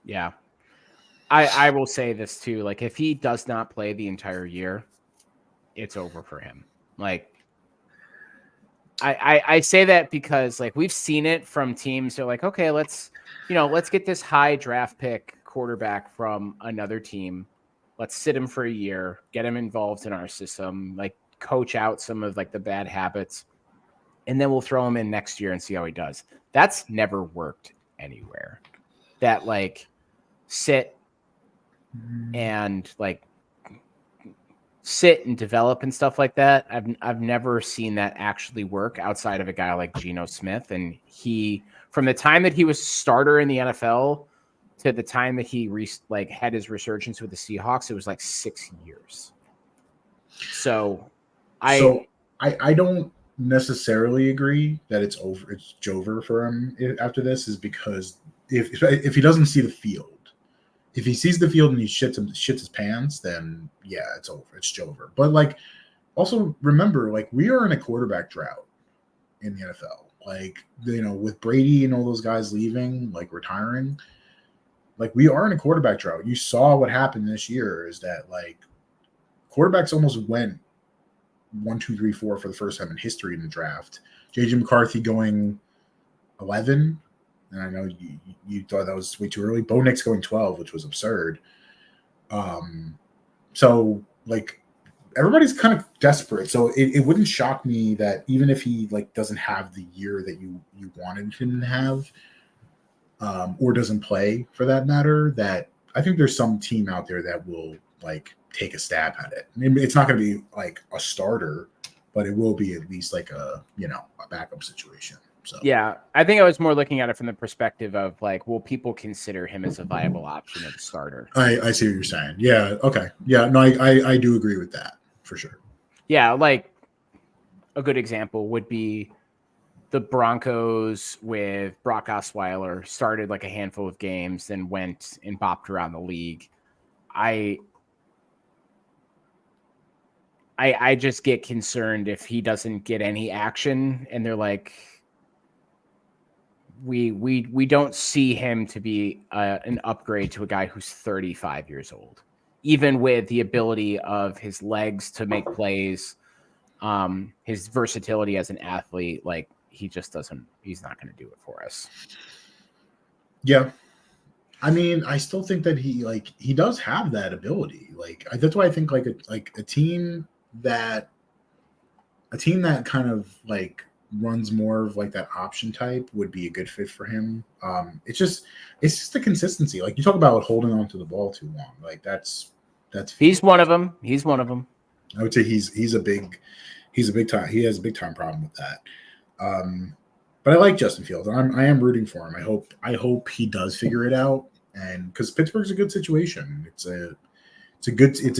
Yeah. I will say this too. Like if he does not play the entire year, it's over for him. Like I say that because like we've seen it from teams. They're like, okay, let's get this high draft pick quarterback from another team. Let's sit him for a year, get him involved in our system, like coach out some of like the bad habits, and then we'll throw him in next year and see how he does. That's never worked anywhere. That like sit and develop and stuff like that. I've never seen that actually work outside of a guy like Geno Smith. And he, from the time that he was starter in the NFL to the time that he had his resurgence with the Seahawks, it was like 6 years. So I don't necessarily agree that it's over for him after this, is because if he doesn't see the field, if he sees the field and he shits his pants, then yeah, it's over. It's over. But like, also remember, like we are in a quarterback drought in the NFL. Like, you know, with Brady and all those guys leaving, like retiring, like we are in a quarterback drought. You saw what happened this year is that like quarterbacks almost went 1, 2, 3, 4 for the first time in history in the draft. JJ McCarthy going 11. And I know you thought that was way too early. Bo Nix going 12, which was absurd. So like everybody's kind of desperate. So it wouldn't shock me that even if he like doesn't have the year that you wanted him to have, or doesn't play for that matter, that I think there's some team out there that will like take a stab at it. I mean, it's not going to be like a starter, but it will be at least like a backup situation. So yeah, I think I was more looking at it from the perspective of like, will people consider him as a viable option as a starter? I see what you're saying. Yeah. Okay. Yeah. No, I do agree with that for sure. Yeah. Like a good example would be the Broncos with Brock Osweiler started like a handful of games, then went and bopped around the league. I just get concerned if he doesn't get any action and they're like, we don't see him to be an upgrade to a guy who's 35 years old, even with the ability of his legs to make plays, his versatility as an athlete. Like he's not going to do it for us. Yeah. I mean, I still think that he does have that ability. Like that's why I think like a team that kind of like runs more of like that option type would be a good fit for him. It's just the consistency. Like you talk about holding on to the ball too long. Like that's he's one of them. He's one of them. I would say he has a big time problem with that. But I like Justin Fields. I am rooting for him. I hope he does figure it out. And because Pittsburgh's a good situation. It's a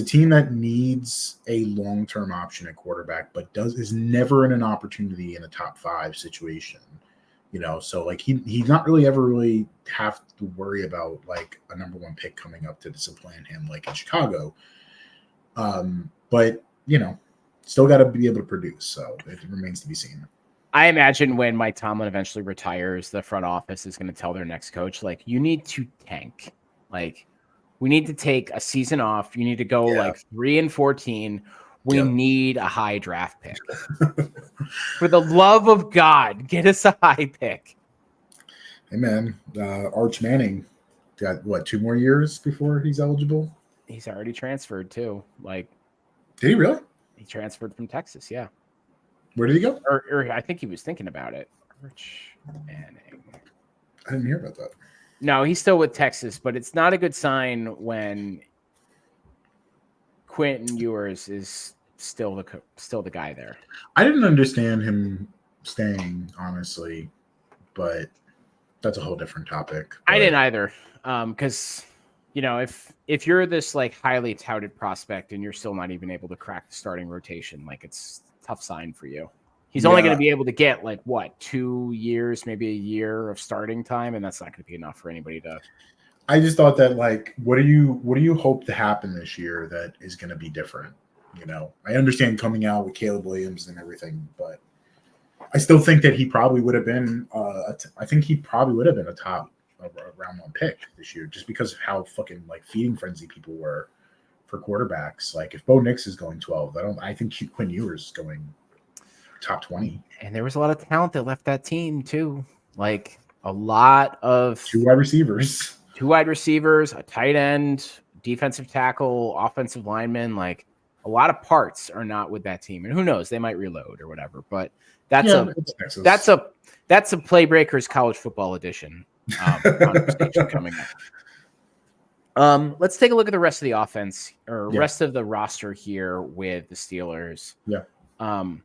team that needs a long-term option at quarterback, but is never in an opportunity in a top 5 situation, you know? So like he's not really ever really have to worry about like a number 1 pick coming up to supplant him like in Chicago. But you know, still got to be able to produce. So it remains to be seen. I imagine when Mike Tomlin eventually retires, the front office is going to tell their next coach, like, you need to tank. Like, we need to take a season off. You need to go like 3-14. We need a high draft pick. For the love of God, get us a high pick. Hey man, Arch Manning got what, 2 more years before he's eligible? He's already transferred too. Like, did he really? He transferred from Texas. Yeah. Where did he go? Or I think he was thinking about it. Arch Manning. I didn't hear about that. No, he's still with Texas, but it's not a good sign when Quentin Ewers is still the guy there. I didn't understand him staying, honestly, but that's a whole different topic. I didn't either, because you know, if you're this like highly touted prospect and you're still not even able to crack the starting rotation, like it's tough sign for you. He's only going to be able to get like what, 2 years, maybe a year of starting time, and that's not going to be enough for anybody to. I just thought that like, what do you hope to happen this year that is going to be different? You know, I understand coming out with Caleb Williams and everything, but I still think that he probably would have been. I think he probably would have been a top round 1 pick this year, just because of how fucking like feeding frenzy people were for quarterbacks. Like if Bo Nix is going 12, I think Quinn Ewers is going top 20. And there was a lot of talent that left that team too. Like a lot of 2 wide receivers, a tight end, defensive tackle, offensive lineman. Like a lot of parts are not with that team, and who knows, they might reload or whatever. But that's a Playbreakers college football edition conversation coming up. Let's take a look at the rest of the offense or rest of the roster here with the Steelers. Yeah. I'm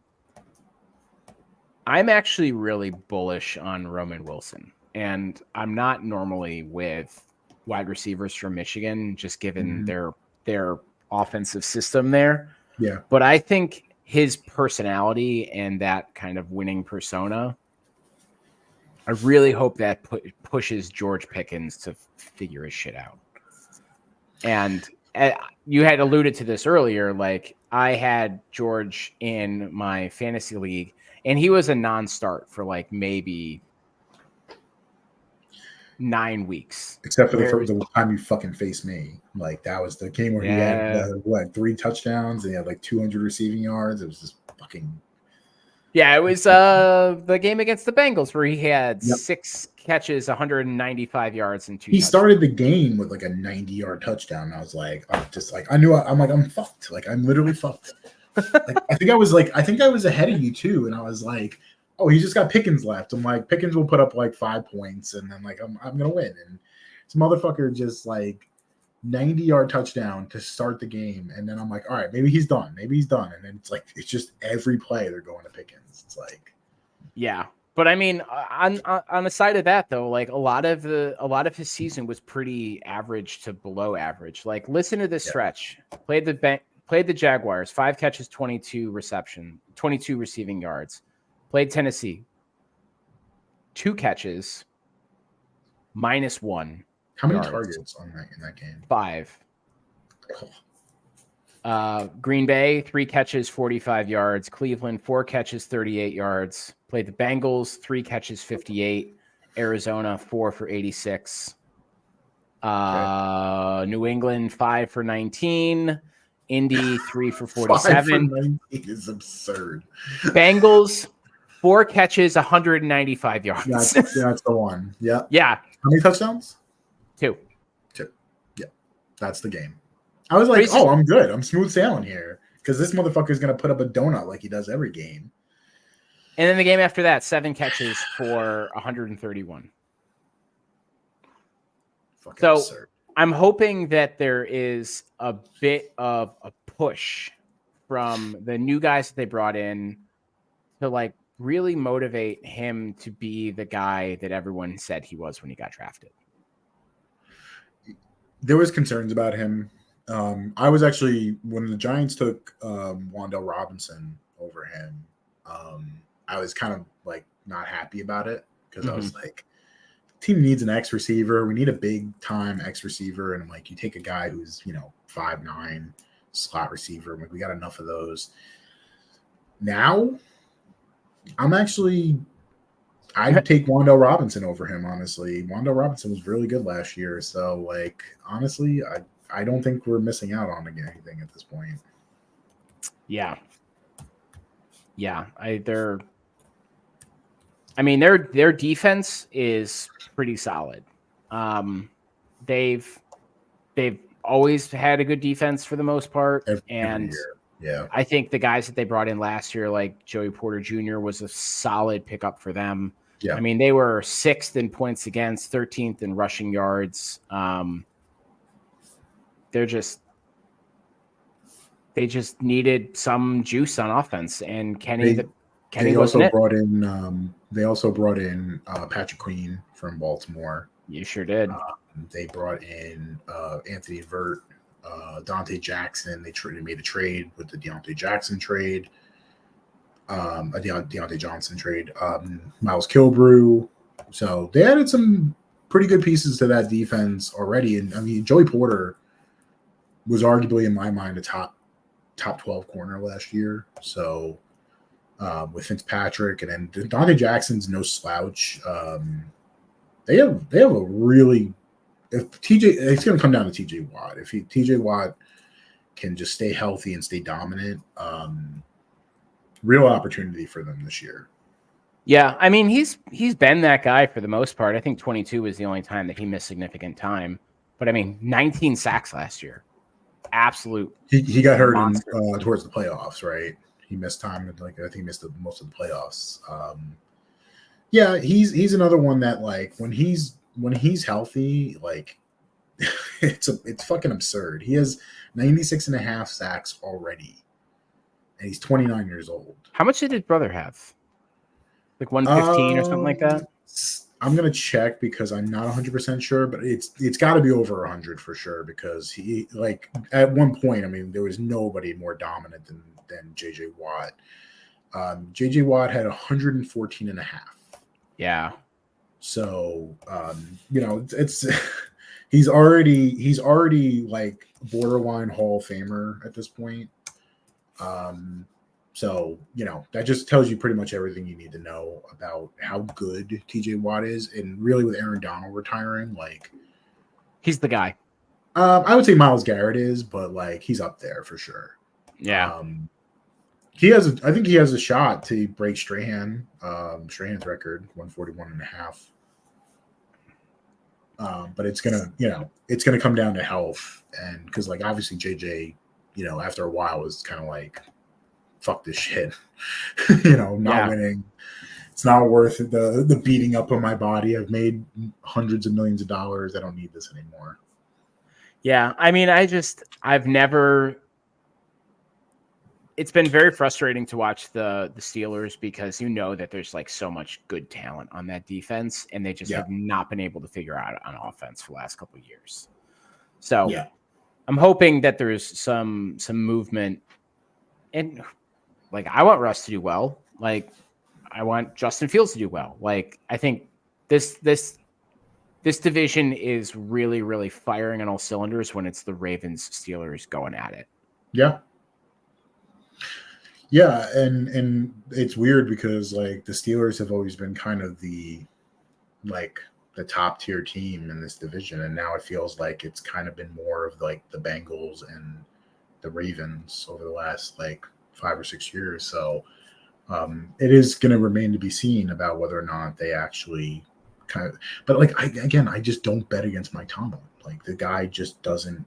actually really bullish on Roman Wilson, and I'm not normally with wide receivers from Michigan, just given their offensive system there. Yeah. But I think his personality and that kind of winning persona, I really hope that pushes George Pickens to figure his shit out. And you had alluded to this earlier, like I had George in my fantasy league, and he was a non-start for like maybe 9 weeks. Except for the time you fucking faced me. Like that was the game where he had 3 touchdowns and he had like 200 receiving yards. It was just fucking. Yeah, it was the game against the Bengals where he had 6 catches, 195 yards, and 2. He started the game with like a 90-yard touchdown. I was like, I'm fucked. Like I'm literally fucked. Like, I think I was ahead of you too, and I was like, oh, he just got Pickens left. I'm like, Pickens will put up like 5 points, and then like I'm gonna win. And this motherfucker just like 90-yard touchdown to start the game, and then I'm like, all right, maybe he's done. And then it's just every play they're going to Pickens. It's like, yeah. But I mean, on the side of that though, like a lot of his season was pretty average to below average. Like, listen to this stretch. Played the Jaguars, 5 catches, 22 receiving yards. Played Tennessee, 2 catches, -1. How many targets in that game? 5. Green Bay, 3 catches, 45 yards. Cleveland, 4 catches, 38 yards. Played the Bengals, 3 catches, 58. Arizona, 4 for 86. New England, 5 for 19. Indy, 3 for 47. 5 for 19 is absurd. Bengals, 4 catches, 195 yards. That's the one. Yeah. Yeah. How many touchdowns? 2. Yeah. That's the game. I was like, oh, I'm good. I'm smooth sailing here because this motherfucker is going to put up a donut like he does every game. And then the game after that, 7 catches for 131. Fucking so absurd. I'm hoping that there is a bit of a push from the new guys that they brought in to like really motivate him to be the guy that everyone said he was when he got drafted. There was concerns about him. I was actually, when the Giants took Wan'Dale Robinson over him, I was kind of like not happy about it because I was like, the team needs an X receiver. We need a big time X receiver. And I'm like, you take a guy who's, 5'9" slot receiver. I'm like, we got enough of those. Now, I'd take Wan'Dale Robinson over him, honestly. Wan'Dale Robinson was really good last year. So, like, honestly, I don't think we're missing out on anything at this point. Yeah. Yeah. Their defense is pretty solid. They've always had a good defense for the most part. Every year. Yeah. I think the guys that they brought in last year, like Joey Porter Jr., was a solid pickup for them. Yeah. I mean, they were 6th in points against, 13th in rushing yards. They just needed some juice on offense, and Kenny wasn't it. They also brought in Patrick Queen from Baltimore. You sure did. They brought in Anthony Vert, Dante Jackson. They made a trade with the Deontay Jackson trade. a Deontay Johnson trade, Miles Kilbrew. So they added some pretty good pieces to that defense already. And I mean, Joey Porter was arguably, in my mind, a top 12 corner last year. So with Fitzpatrick and then Dante Jackson's no slouch. They have a really, if TJ, it's going to come down to TJ Watt. If TJ Watt can just stay healthy and stay dominant, real opportunity for them this year. Yeah, I mean he's been that guy for the most part. I think 22 was the only time that he missed significant time. But I mean, 19 sacks last year. Absolute. He got hurt towards the playoffs, right? He missed time, like I think he missed most of the playoffs. Yeah, he's another one that like when he's healthy, like it's fucking absurd. He has 96.5 sacks already, and he's 29 years old. How much did his brother have? Like 115 or something like that? I'm gonna check because I'm not 100% sure, but it's got to be over 100 for sure. Because he, like, at one point, I mean, there was nobody more dominant than JJ Watt. JJ Watt had 114.5. Yeah. So it's he's already like borderline Hall of Famer at this point. So, that just tells you pretty much everything you need to know about how good TJ Watt is. And really with Aaron Donald retiring, like, he's the guy. I would say Myles Garrett is, but like he's up there for sure. Yeah. I think he has a shot to break Strahan's record, 141.5. But it's gonna come down to health, and because like obviously JJ, after a while was kind of like, fuck this shit, not winning. It's not worth the beating up on my body. I've made hundreds of millions of dollars. I don't need this anymore. Yeah, I mean, I've never. It's been very frustrating to watch the Steelers because that there's like so much good talent on that defense, and they just have not been able to figure out on offense for the last couple of years. So I'm hoping that there's some movement, and like I want Russ to do well. Like I want Justin Fields to do well. Like I think this division is really, really firing on all cylinders when it's the Ravens Steelers going at it. Yeah. Yeah, and it's weird because like the Steelers have always been kind of the top tier team in this division, and now it feels like it's kind of been more of like the Bengals and the Ravens over the last like 5 or 6 years. So it is going to remain to be seen about whether or not they actually but like I just don't bet against Mike Tomlin. Like the guy doesn't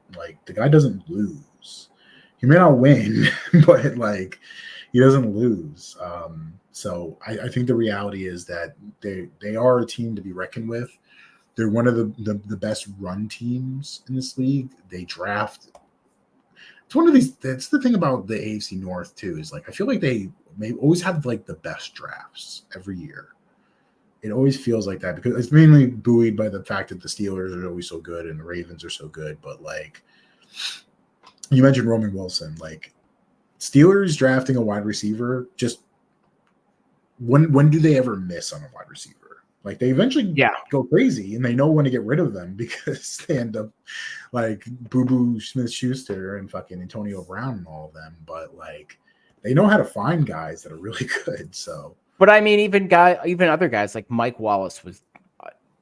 lose. He may not win, but like he doesn't lose. So I think the reality is that they are a team to be reckoned with. They're one of the best run teams in this league. They draft. It's one of these. That's the thing about the AFC North too. Is like I feel like they always have like the best drafts every year. It always feels like that because it's mainly buoyed by the fact that the Steelers are always so good and the Ravens are so good. But like you mentioned Roman Wilson, like Steelers drafting a wide receiver, just when do they ever miss on a wide receiver? Like they eventually go crazy and they know when to get rid of them because they end up like Boo Boo Smith-Schuster and fucking Antonio Brown and all of them. But like they know how to find guys that are really good. So, but I mean, even other guys like Mike Wallace was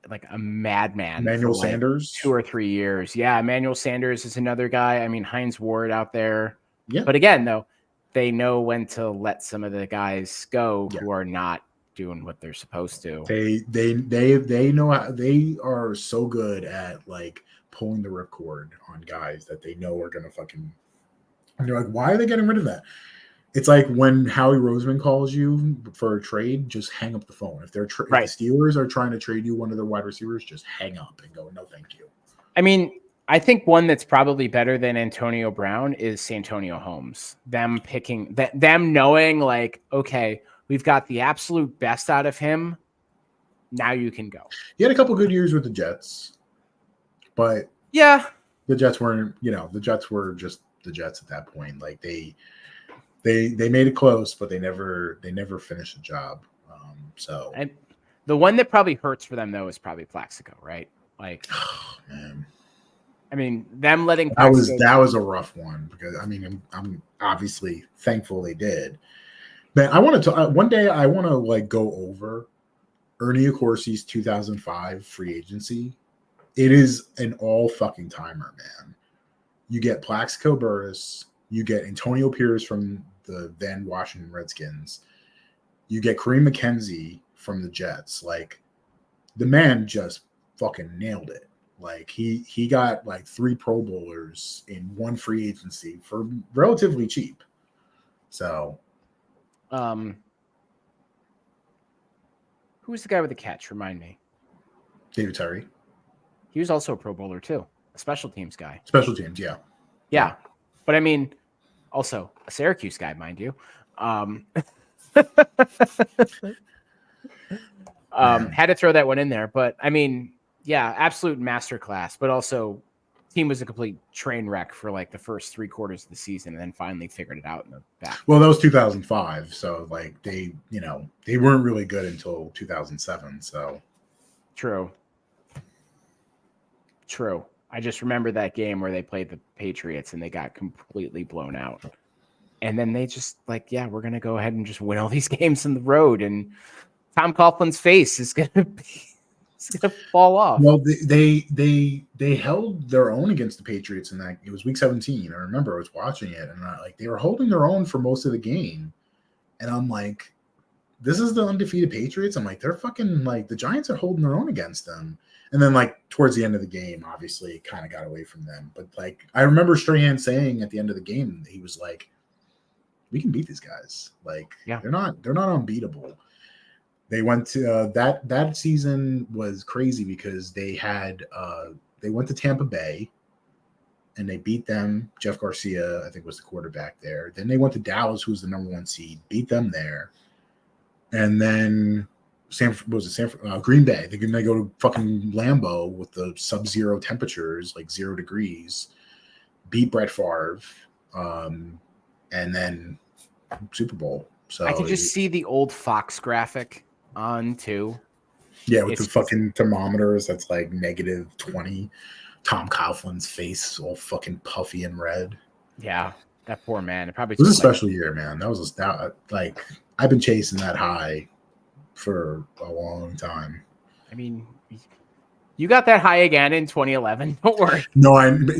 like a madman. Emmanuel Sanders, 2 or 3 years. Yeah, Emmanuel Sanders is another guy. I mean, Hines Ward out there. Yeah. But again, though, they know when to let some of the guys go who are not doing what they're supposed to. They know how, they are so good at like pulling the ripcord on guys that they know are gonna fucking. And they're like, why are they getting rid of that? It's like when Howie Roseman calls you for a trade, just hang up the phone. If if the Steelers are trying to trade you one of their wide receivers, just hang up and go, no, thank you. I mean, I think one that's probably better than Antonio Brown is Santonio Holmes. Them picking that, them knowing like, okay, we've got the absolute best out of him. Now you can go. He had a couple good years with the Jets, but the Jets weren't, the Jets were just the Jets at that point. Like they They made it close, but they never finished the job. So and the one that probably hurts for them though is probably Plaxico, right? Like, oh, man. I mean, them letting that Plaxico was a rough one because I mean I'm obviously thankful they did. Man, I wanted to one day I want to like go over Ernie Accorsi's 2005 free agency. It is an all fucking timer, man. You get Plaxico Burress, you get Antonio Pierce from the then Washington Redskins, you get Kareem McKenzie from the Jets. Like the man just fucking nailed it. Like he got like 3 Pro Bowlers in one free agency for relatively cheap. So who's the guy with the catch? Remind me. David Tyree. He was also a Pro Bowler too, a special teams guy. Special teams, yeah. Yeah. But I mean, also a Syracuse guy, mind you. Had to throw that one in there. But I mean, yeah, absolute masterclass. But also, team was a complete train wreck for like the first 3 quarters of the season, and then finally figured it out in the back. Well, that was 2005, so like they weren't really good until 2007. So True. I just remember that game where they played the Patriots and they got completely blown out. And then they just like, yeah, we're gonna go ahead and just win all these games on the road, and Tom Coughlin's face is gonna fall off. Well, they held their own against the Patriots in that it was week 17. I remember I was watching it and they were holding their own for most of the game, and I'm like, this is the undefeated Patriots. I'm like, they're fucking like the Giants are holding their own against them. And then like towards the end of the game, obviously it kind of got away from them. But like I remember Strahan saying at the end of the game, he was like, we can beat these guys. Like they're not unbeatable. They went to that season was crazy because they went to Tampa Bay and they beat them. Jeff Garcia, I think, was the quarterback there. Then they went to Dallas, who was the number 1 seed, beat them there. And then Green Bay. They're going to go to fucking Lambeau with the sub-zero temperatures, like 0 degrees, beat Brett Favre, and then Super Bowl. So I can just see the old Fox graphic on too. Yeah, with the fucking thermometers that's like -20. Tom Coughlin's face all fucking puffy and red. Yeah, that poor man. It was a special year, man. That was like I've been chasing that high for a long time. I mean, you got that high again in 2011. Don't worry. No,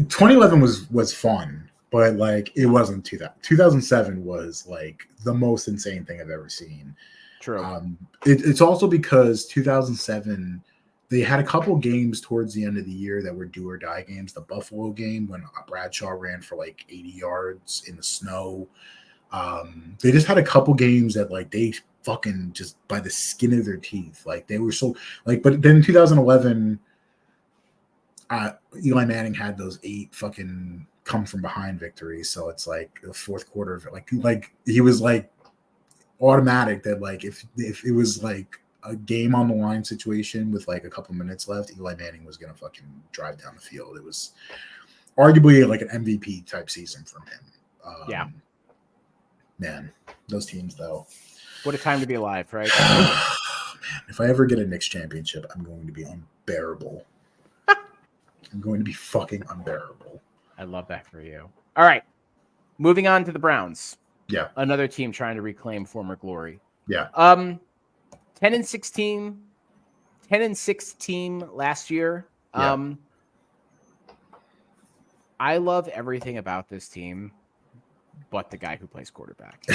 2011 was fun, but like it wasn't 2007 was like the most insane thing I've ever seen. True. It's also because 2007 they had a couple games towards the end of the year that were do or die games. The Buffalo game when Bradshaw ran for like 80 yards in the snow. They just had a couple games that like they fucking just by the skin of their teeth. Like they were so like, but then in 2011, Eli Manning had those 8 fucking come from behind victories. So it's like the fourth quarter of it, like he was like automatic that like if it was like a game on the line situation with like a couple minutes left, Eli Manning was gonna fucking drive down the field. It was arguably like an MVP type season from him. Man, those teams though. What a time to be alive, right? Man, if I ever get a Knicks championship, I'm going to be unbearable. I'm going to be fucking unbearable. I love that for you. All right. Moving on to the Browns. Yeah. Another team trying to reclaim former glory. Yeah. 10-16 last year. Yeah. I love everything about this team but the guy who plays quarterback.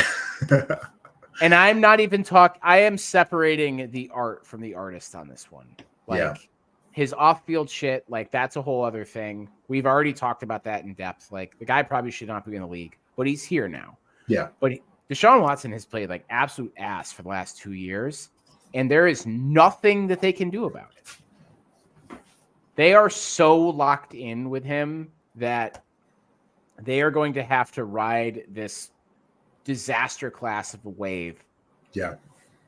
And I'm not even I am separating the art from the artist on this one. Like his off-field shit, like that's a whole other thing. We've already talked about that in depth. Like the guy probably should not be in the league, but he's here now. Yeah. But Deshaun Watson has played like absolute ass for the last 2 years, and there is nothing that they can do about it. They are so locked in with him that they are going to have to ride this disaster class of a wave. Yeah.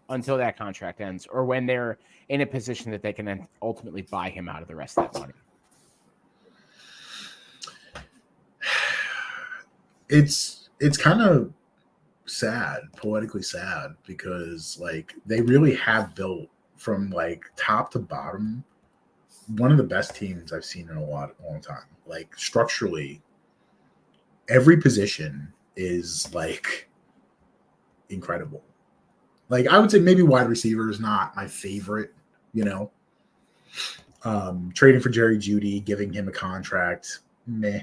Until that contract ends, or when they're in a position that they can then ultimately buy him out of the rest of that money. It's kind of sad, poetically sad, because like they really have built from like top to bottom one of the best teams I've seen in a long time. Like structurally, every position is like incredible. Like I would say maybe wide receiver is not my favorite, you know. Trading for Jerry Jeudy, giving him a contract, meh.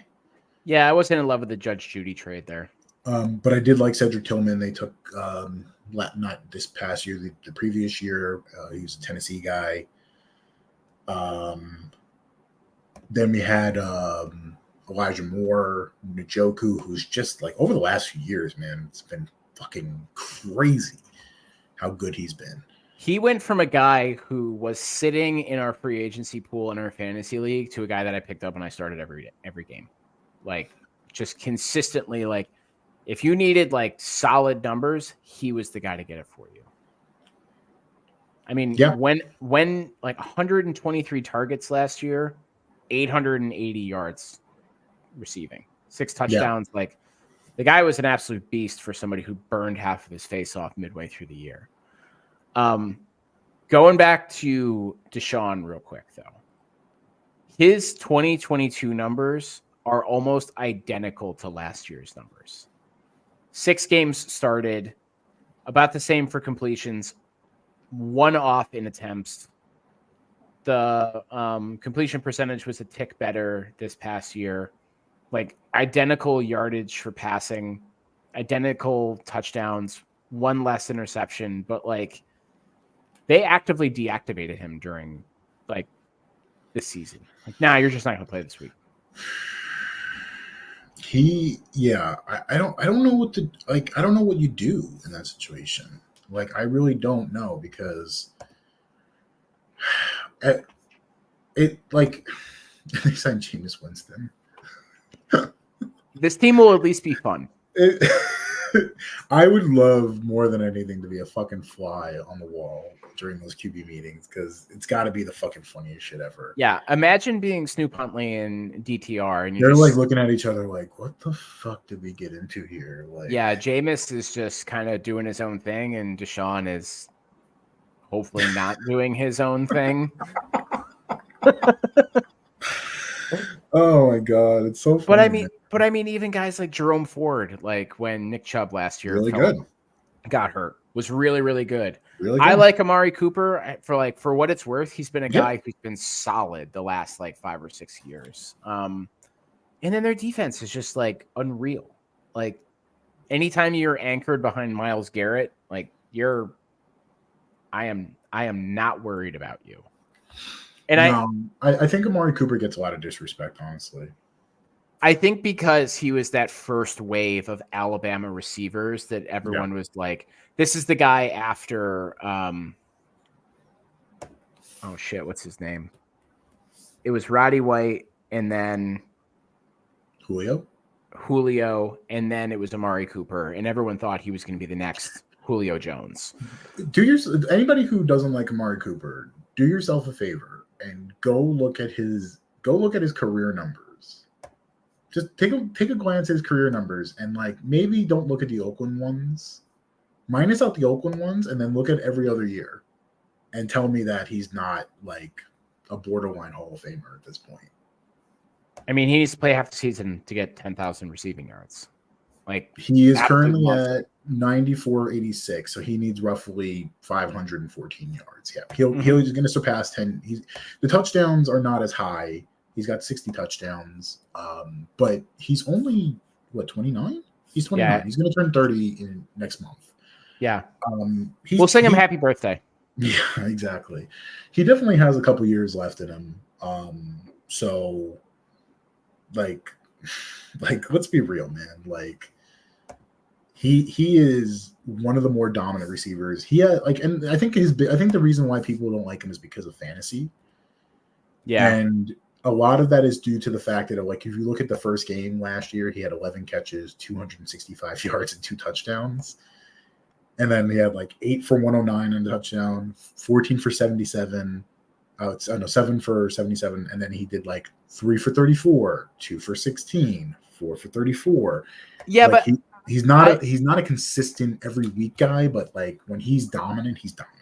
Yeah, I wasn't in love with the Judge Judy trade there. But I did like Cedric Tillman. They took not this past year, the previous year. He was a Tennessee guy. Then we had Elijah Moore, Njoku, who's just like over the last few years, man, it's been fucking crazy how good he's been. He went from a guy who was sitting in our free agency pool in our fantasy league to a guy that I picked up and I started every game. Like just consistently, like if you needed like solid numbers, he was the guy to get it for you. I mean, when like 123 targets last year, 880 yards receiving, 6 touchdowns. Yeah. Like the guy was an absolute beast for somebody who burned half of his face off midway through the year. Going back to Deshaun real quick though, his 2022 numbers are almost identical to last year's numbers. 6 games started, about the same for completions, 1 off in attempts. The completion percentage was a tick better this past year. Like identical yardage for passing, identical touchdowns, 1 less interception, but like they actively deactivated him during like this season. Like, nah, you're just not going to play this week. I don't know what to like. I don't know what you do in that situation. Like, I really don't know because it like they signed Jameis Winston. This team will at least be fun. I would love more than anything to be a fucking fly on the wall during those QB meetings because it's got to be the fucking funniest shit ever. Yeah, imagine being Snoop Huntley and DTR, and they're like looking at each other like, "What the fuck did we get into here?" Like, yeah, Jameis is just kind of doing his own thing, and Deshaun is hopefully not doing his own thing. Oh my god, it's so funny. But I mean, even guys like Jerome Ford, like when Nick Chubb last year got hurt, was really, really good. Really good. I like Amari Cooper for what it's worth. He's been a guy who's been solid the last like 5 or 6 years. And then their defense is just like unreal. Like anytime you're anchored behind Myles Garrett, like I am not worried about you. And I think Amari Cooper gets a lot of disrespect, honestly. I think because he was that first wave of Alabama receivers that everyone was like, this is the guy after oh shit, what's his name? It was Roddy White and then Julio, and then it was Amari Cooper, and everyone thought he was going to be the next Julio Jones. Anybody who doesn't like Amari Cooper, do yourself a favor and go look at his career numbers. Just take a glance at his career numbers and like maybe don't look at the Oakland ones. Minus out the Oakland ones and then look at every other year and tell me that he's not like a borderline Hall of Famer at this point. I mean, he needs to play half the season to get 10,000 receiving yards. Like he is currently at 94.86, so he needs roughly 514 yards. Yeah, he's going to surpass 10. The touchdowns are not as high. He's got 60 touchdowns, but he's only 29. He's 29. Yeah. He's going to turn 30 in next month. Yeah. We'll sing him happy birthday. Yeah, exactly. He definitely has a couple years left in him. So like let's be real, man. Like he is one of the more dominant receivers. He had and I think the reason why people don't like him is because of fantasy. Yeah. And a lot of that is due to the fact that like if you look at the first game last year, he had 11 catches, 265 yards, and 2 touchdowns. And then he had like 8 for 109 on the touchdown, 14 for 77. 7 for 77. And then he did like 3 for 34, 2 for 16, 4 for 34. Yeah, like but He's not a consistent every week guy, but like when he's dominant, he's dominant.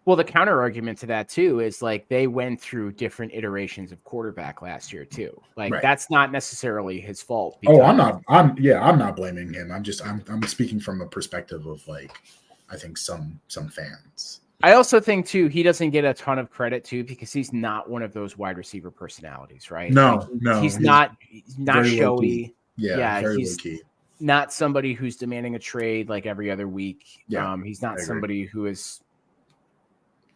Well, the counter argument to that too is like they went through different iterations of quarterback last year too. Like Right. that's not necessarily his fault. I'm not blaming him. I'm speaking from a perspective of like, I think some fans. I also think too, he doesn't get a ton of credit too, because he's not one of those wide receiver personalities, right? No, he's not showy. Low-key. Yeah, very he's low-key. Not somebody who's demanding a trade like every other week. Yeah, he's not somebody who is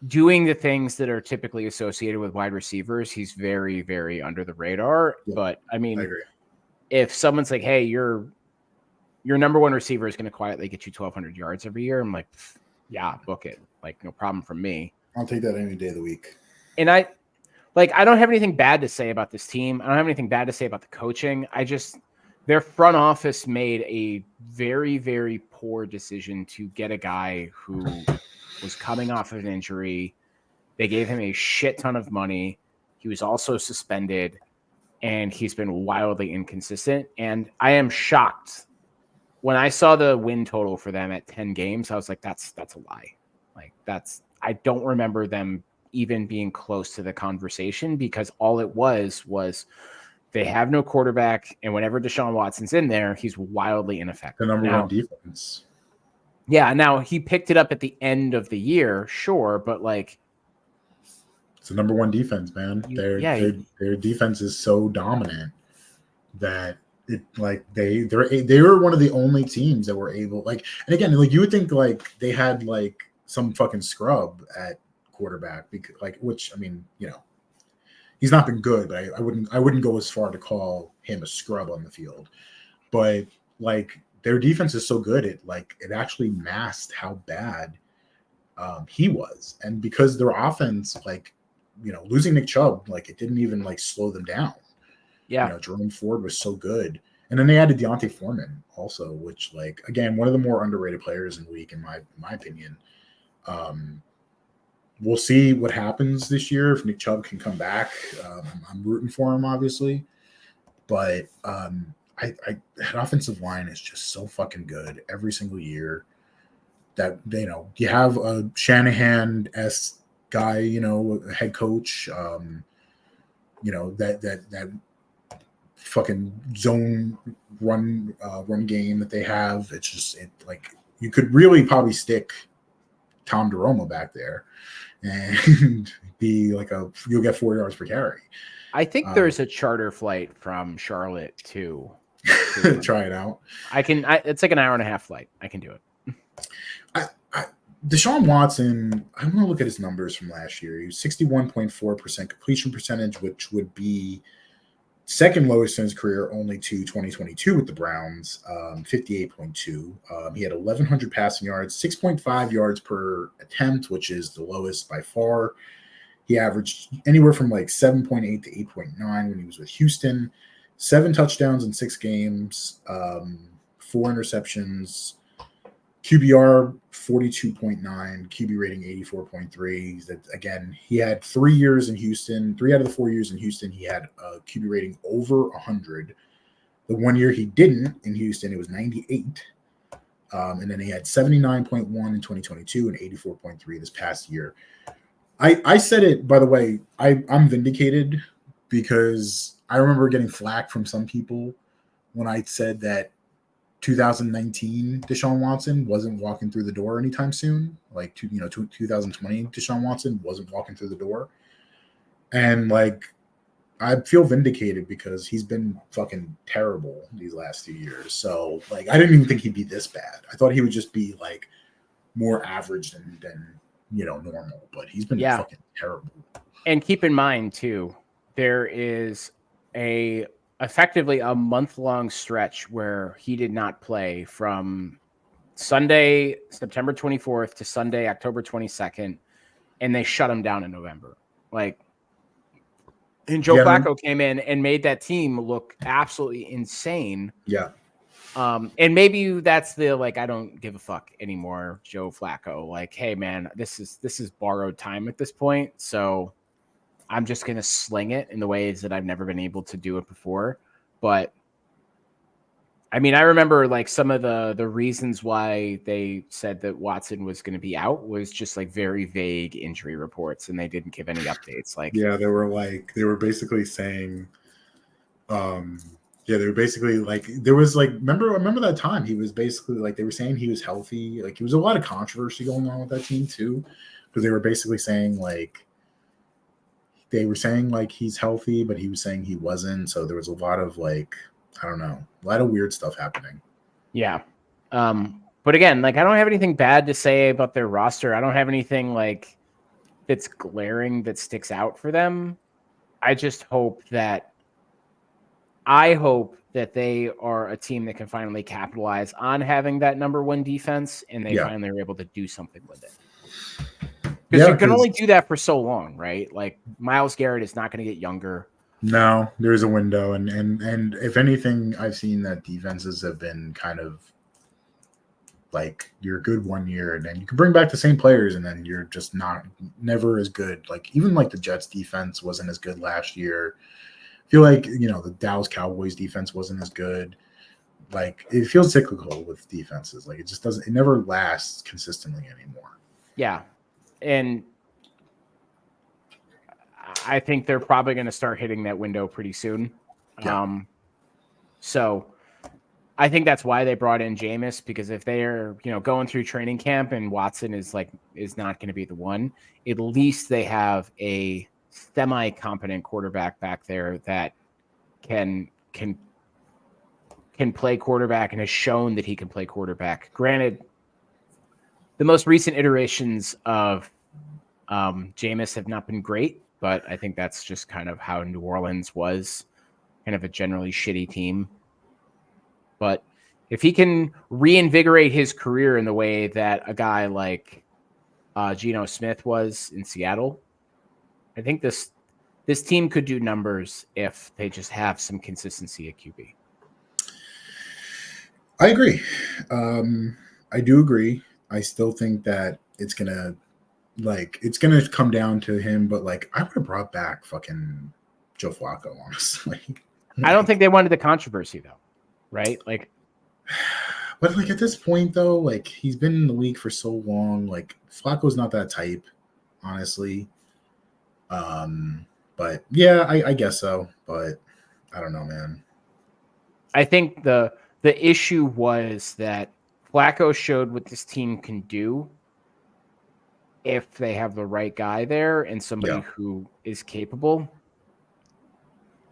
doing the things that are typically associated with wide receivers. He's very, very under the radar. Yeah, but I mean, I agree. If someone's like, hey, your number one receiver is going to quietly get you 1,200 yards every year, I'm like, yeah, book it. Like, no problem from me. I'll take that any day of the week. And I don't have anything bad to say about this team. I don't have anything bad to say about the coaching. Their front office made a very, very poor decision to get a guy who was coming off of an injury. They gave him a shit ton of money. He was also suspended, and he's been wildly inconsistent. And I am shocked. When I saw the win total for them at 10 games, I was like, that's a lie. Like I don't remember them even being close to the conversation, because all it was they have no quarterback, and whenever Deshaun Watson's in there, he's wildly ineffective. The number one defense. Yeah, now he picked it up at the end of the year, sure, but like it's the number one defense, man. Their defense is so dominant that it like they were one of the only teams that were able, like, and again, like you would think like they had like some fucking scrub at quarterback, because like, which I mean, you know, he's not been good, but I wouldn't go as far to call him a scrub on the field, but like their defense is so good, it actually masked how bad he was. And because their offense, like, you know, losing Nick Chubb, like it didn't even like slow them down. Yeah. You know, Jerome Ford was so good. And then they added Deontay Foreman also, which, like, again, one of the more underrated players in the league, in my opinion. We'll see what happens this year if Nick Chubb can come back. I'm rooting for him, obviously. But that offensive line is just so fucking good every single year that, you know, you have a Shanahan-esque guy, you know, a head coach, you know, that fucking zone run game that they have. It's just, like, you could really probably stick Tom DeRomo back there and be like you'll get 4 yards per carry. I think there's a charter flight from Charlotte to try it out. It's like an hour and a half flight. I can do it. Deshaun Watson, I'm going to look at his numbers from last year. He was 61.4% completion percentage, which would be second lowest in his career, only to 2022 with the Browns, 58.2. He had 1,100 passing yards, 6.5 yards per attempt, which is the lowest by far. He averaged anywhere from like 7.8 to 8.9 when he was with Houston. 7 touchdowns in 6 games, 4 interceptions, QBR 42.9, QB rating 84.3. That, again, he had 3 years in Houston. 3 out of the 4 years in Houston, he had a QB rating over 100. The 1 year he didn't in Houston, it was 98. And then he had 79.1 in 2022 and 84.3 this past year. I said it, by the way, I'm vindicated, because I remember getting flack from some people when I said that 2019 Deshaun Watson wasn't walking through the door anytime soon. Like, 2020 Deshaun Watson wasn't walking through the door. And like, I feel vindicated because he's been fucking terrible these last 2 years. So like, I didn't even think he'd be this bad. I thought he would just be like more average than normal, but he's been fucking terrible. And keep in mind too, there is effectively a month-long stretch where he did not play from Sunday, September 24th to Sunday, October 22nd, and they shut him down in November. Like, and Joe Flacco came in and made that team look absolutely insane. Yeah. And maybe that's the, like, I don't give a fuck anymore, Joe Flacco. Like, hey man, this is borrowed time at this point. So I'm just going to sling it in the ways that I've never been able to do it before. But I mean, I remember like some of the reasons why they said that Watson was going to be out was just like very vague injury reports, and they didn't give any updates. Like, yeah, they were basically saying, yeah, they were basically like, there was like, remember that time he was basically like, they were saying he was healthy. Like, there was a lot of controversy going on with that team too, because they were basically saying like, he's healthy, but he was saying he wasn't. So there was a lot of like, I don't know, a lot of weird stuff happening. yeah. But again, like I don't have anything bad to say about their roster. I don't have anything like that's glaring that sticks out for them. I hope that they are a team that can finally capitalize on having that number one defense, and they finally are able to do something with it. Because you can only do that for so long, right? Like Myles Garrett is not going to get younger. No, there's a window, and if anything, I've seen that defenses have been kind of like you're good 1 year, and then you can bring back the same players, and then you're just never as good. Like even like the Jets defense wasn't as good last year. I feel like the Dallas Cowboys defense wasn't as good. Like it feels cyclical with defenses. Like it never lasts consistently anymore. Yeah, and I think they're probably going to start hitting that window pretty soon. Yeah. So I think that's why they brought in Jameis, because if they're, going through training camp and Watson is not going to be the one, at least they have a semi-competent quarterback back there that can play quarterback and has shown that he can play quarterback. Granted, the most recent iterations of Jameis have not been great, but I think that's just kind of how New Orleans was, kind of a generally shitty team. But if he can reinvigorate his career in the way that a guy like Geno Smith was in Seattle, I think this team could do numbers if they just have some consistency at QB. I agree. I do agree. I still think that it's gonna come down to him, but like I would have brought back fucking Joe Flacco, honestly. I don't think they wanted the controversy though, right? Like, but like at this point though, like he's been in the league for so long. Like Flacco's not that type, honestly. But yeah, I guess so. But I don't know, man. I think the issue was that Flacco showed what this team can do if they have the right guy there and somebody who is capable.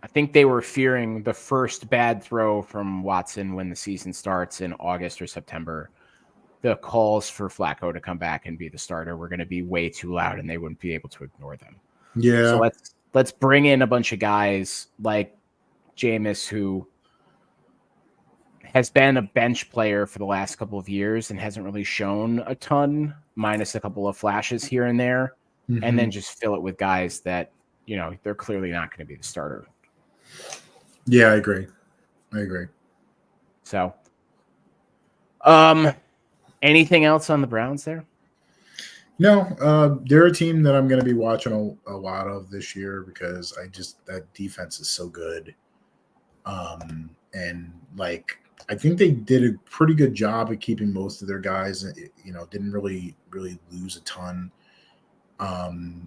I think they were fearing the first bad throw from Watson when the season starts in August or September. The calls for Flacco to come back and be the starter were going to be way too loud, and they wouldn't be able to ignore them. Yeah. So let's bring in a bunch of guys like Jameis, who has been a bench player for the last couple of years and hasn't really shown a ton, minus a couple of flashes here and there, and then just fill it with guys that, they're clearly not going to be the starter. Yeah, I agree. So, anything else on the Browns there? No, they're a team that I'm going to be watching a lot of this year because that defense is so good. And like, I think they did a pretty good job at keeping most of their guys, didn't really lose a ton. I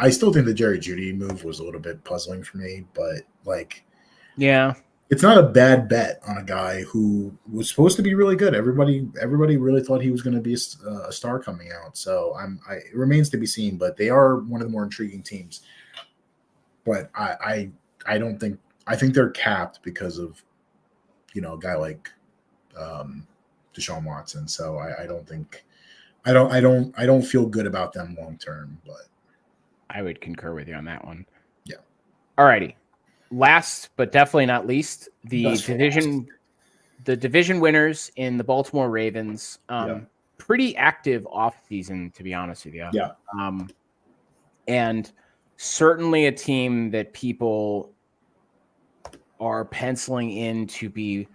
still think the Jerry Jeudy move was a little bit puzzling for me, but like, yeah, it's not a bad bet on a guy who was supposed to be really good. Everybody really thought he was going to be a star coming out. So it remains to be seen, but they are one of the more intriguing teams. But I think they're capped because of, a guy like Deshaun Watson. So I don't feel good about them long term, but I would concur with you on that one. Yeah. All righty. Last but definitely not least, the division winners in the Baltimore Ravens. Pretty active off season, to be honest with you. Yeah. And certainly a team that people are penciling in to be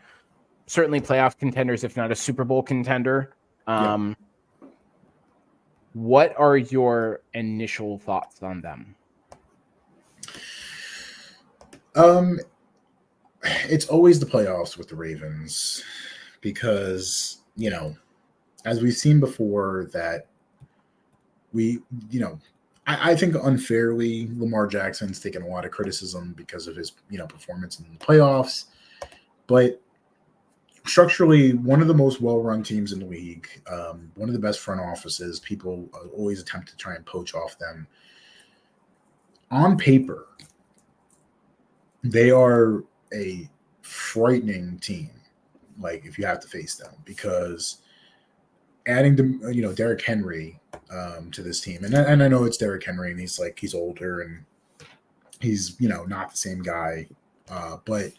certainly playoff contenders, if not a Super Bowl contender. What are your initial thoughts on them? it's always the playoffs with the Ravens because, as we've seen before, that I think unfairly, Lamar Jackson's taken a lot of criticism because of his, performance in the playoffs. But structurally, one of the most well-run teams in the league, one of the best front offices. People always attempt to try and poach off them. On paper, they are a frightening team. Like, if you have to face them, because adding Derrick Henry to this team, and I know it's Derrick Henry, and he's older and he's not the same guy, but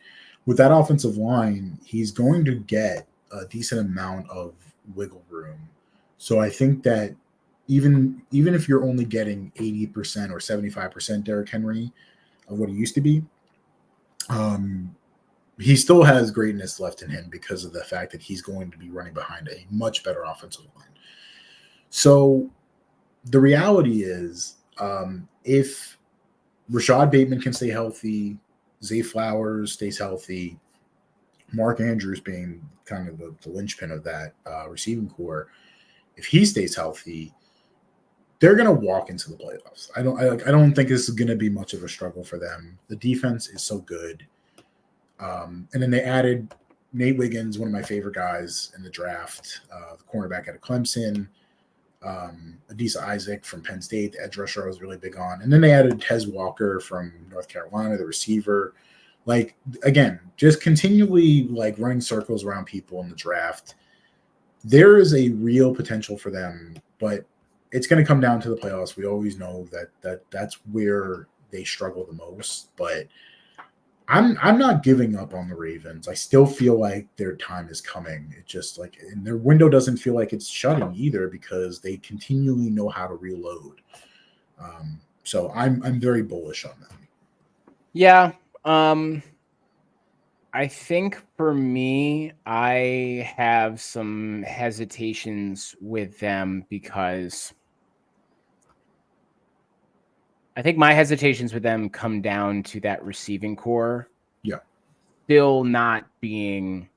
with that offensive line, he's going to get a decent amount of wiggle room. So I think that even if you're only getting 80% or 75% Derrick Henry of what he used to be, he still has greatness left in him because of the fact that he's going to be running behind a much better offensive line. So the reality is, if Rashad Bateman can stay healthy, Zay Flowers stays healthy, Mark Andrews being kind of the linchpin of that receiving core, if he stays healthy, they're going to walk into the playoffs. I don't think this is going to be much of a struggle for them. The defense is so good. And then they added Nate Wiggins, one of my favorite guys in the draft, the cornerback out of Clemson, Adisa Isaac from Penn State, the edge rusher I was really big on. And then they added Tez Walker from North Carolina, the receiver. Like, again, just continually running circles around people in the draft. There is a real potential for them, but it's going to come down to the playoffs. We always know that's where they struggle the most, but I'm not giving up on the Ravens. I still feel like their time is coming. It just and their window doesn't feel like it's shutting either because they continually know how to reload. So I'm very bullish on them. Yeah. I think for me, I have some hesitations with them because I think my hesitations with them come down to that receiving core. Yeah. Still not being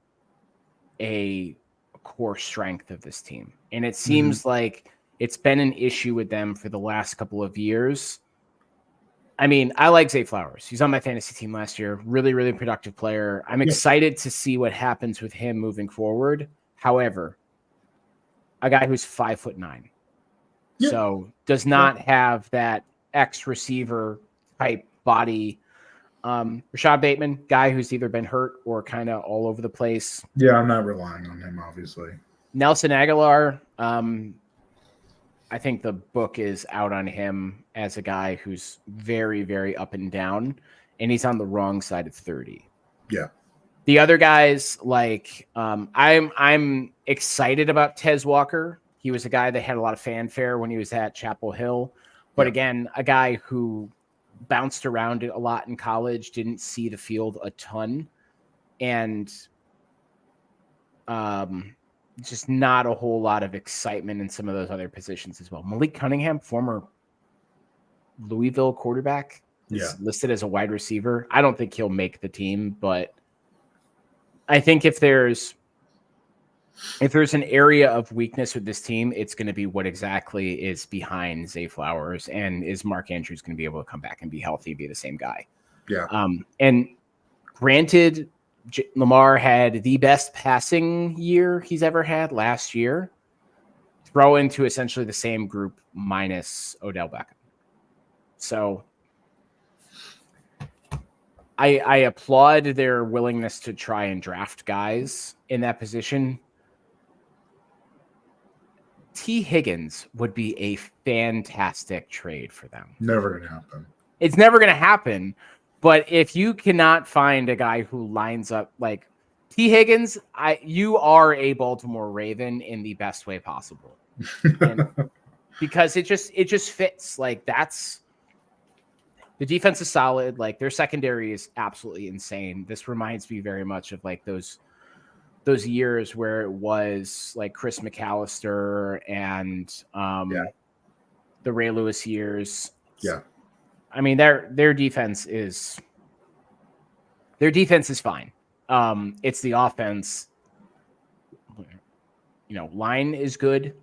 a core strength of this team. And it seems like it's been an issue with them for the last couple of years. I mean, I like Zay Flowers. He's on my fantasy team last year. Really, really productive player. I'm excited to see what happens with him moving forward. However, a guy who's 5'9", so does not have that X receiver type body. Rashad Bateman, guy who's either been hurt or kind of all over the place. Yeah, I'm not relying on him, obviously. Nelson Aguilar, I think the book is out on him as a guy who's very, very up and down, and he's on the wrong side of 30. Yeah. The other guys, I'm excited about Tez Walker. He was a guy that had a lot of fanfare when he was at Chapel Hill. But again, a guy who bounced around a lot in college, didn't see the field a ton, and just not a whole lot of excitement in some of those other positions as well. Malik Cunningham, former Louisville quarterback, is listed as a wide receiver. I don't think he'll make the team, but I think if there's an area of weakness with this team, it's going to be what exactly is behind Zay Flowers, and is Mark Andrews going to be able to come back and be healthy, be the same guy? Yeah. And granted, Lamar had the best passing year he's ever had last year. Throw into essentially the same group minus Odell Beckham. So I applaud their willingness to try and draft guys in that position. T. Higgins would be a fantastic trade for them. Never going to happen. It's never going to happen. But if you cannot find a guy who lines up like T. Higgins, you are a Baltimore Raven in the best way possible. And because it just fits. Like, that's the defense is solid. Like, their secondary is absolutely insane. This reminds me very much of like those years where it was like Chris McAllister and the Ray Lewis years. Yeah. I mean, their defense is Their defense is fine. It's the offense. Line is good.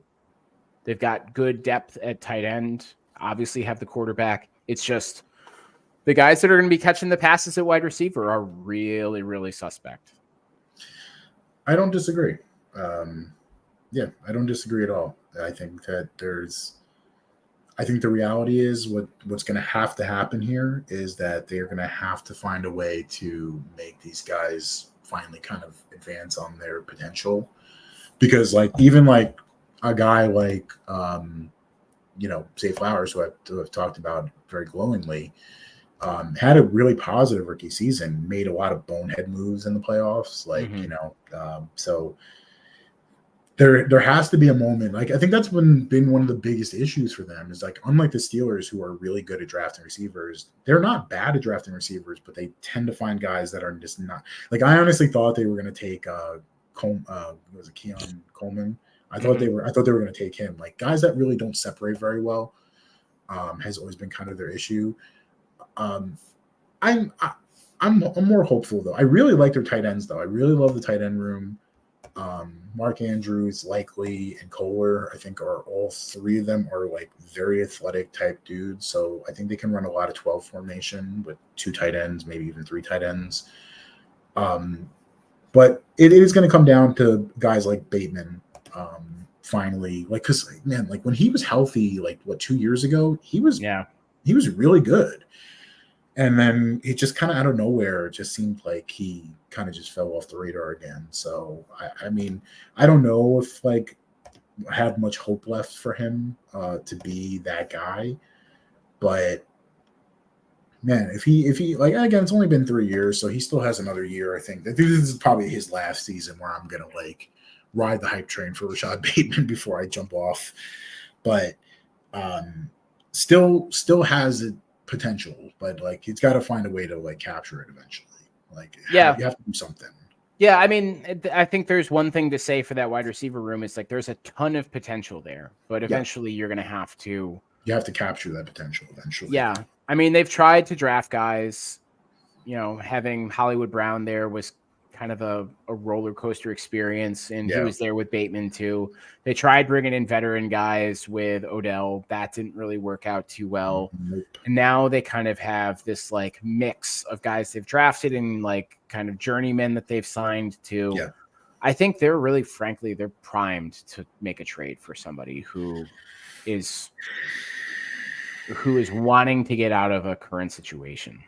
They've got good depth at tight end. Obviously have the quarterback. It's just the guys that are going to be catching the passes at wide receiver are really, really suspect. I don't disagree. Yeah, I don't disagree at all. I think that I think the reality is what's going to have to happen here is that they're going to have to find a way to make these guys finally kind of advance on their potential. Because even a guy like, Zay Flowers, who I've talked about very glowingly, had a really positive rookie season, made a lot of bonehead moves in the playoffs. So there has to be a moment. I think that's been one of the biggest issues for them is unlike the Steelers, who are really good at drafting receivers, they're not bad at drafting receivers, but they tend to find guys that are just not I honestly thought they were going to take Keon Coleman. I thought they were going to take him. Guys that really don't separate very well has always been kind of their issue. I'm more hopeful though. I really like their tight ends though. I really love the tight end room. Mark Andrews, Likely, and Kohler, I think are all three of them are very athletic type dudes. So I think they can run a lot of 12 formation with 2 tight ends, maybe even 3 tight ends. But it is going to come down to guys like Bateman. Finally, because when he was healthy, 2 years ago, he was really good. And then it just kind of out of nowhere, it just seemed like he kind of just fell off the radar again. So, I don't know if I have much hope left for him to be that guy. But, man, if he again, it's only been 3 years, so he still has another year, I think. I think this is probably his last season where I'm going to, ride the hype train for Rashad Bateman before I jump off. But still has a potential, but he's got to find a way to capture it eventually. You have to do something. Yeah, I think there's one thing to say for that wide receiver room. It's there's a ton of potential there, but eventually you're going to have to. You have to capture that potential eventually. Yeah, they've tried to draft guys. Having Hollywood Brown there was kind of a roller coaster experience, and he was there with Bateman too. They tried bringing in veteran guys with Odell. That didn't really work out too well. Nope. And now they kind of have this mix of guys they've drafted and kind of journeymen that they've signed to. Yeah. I think they're really, frankly, they're primed to make a trade for somebody who is wanting to get out of a current situation.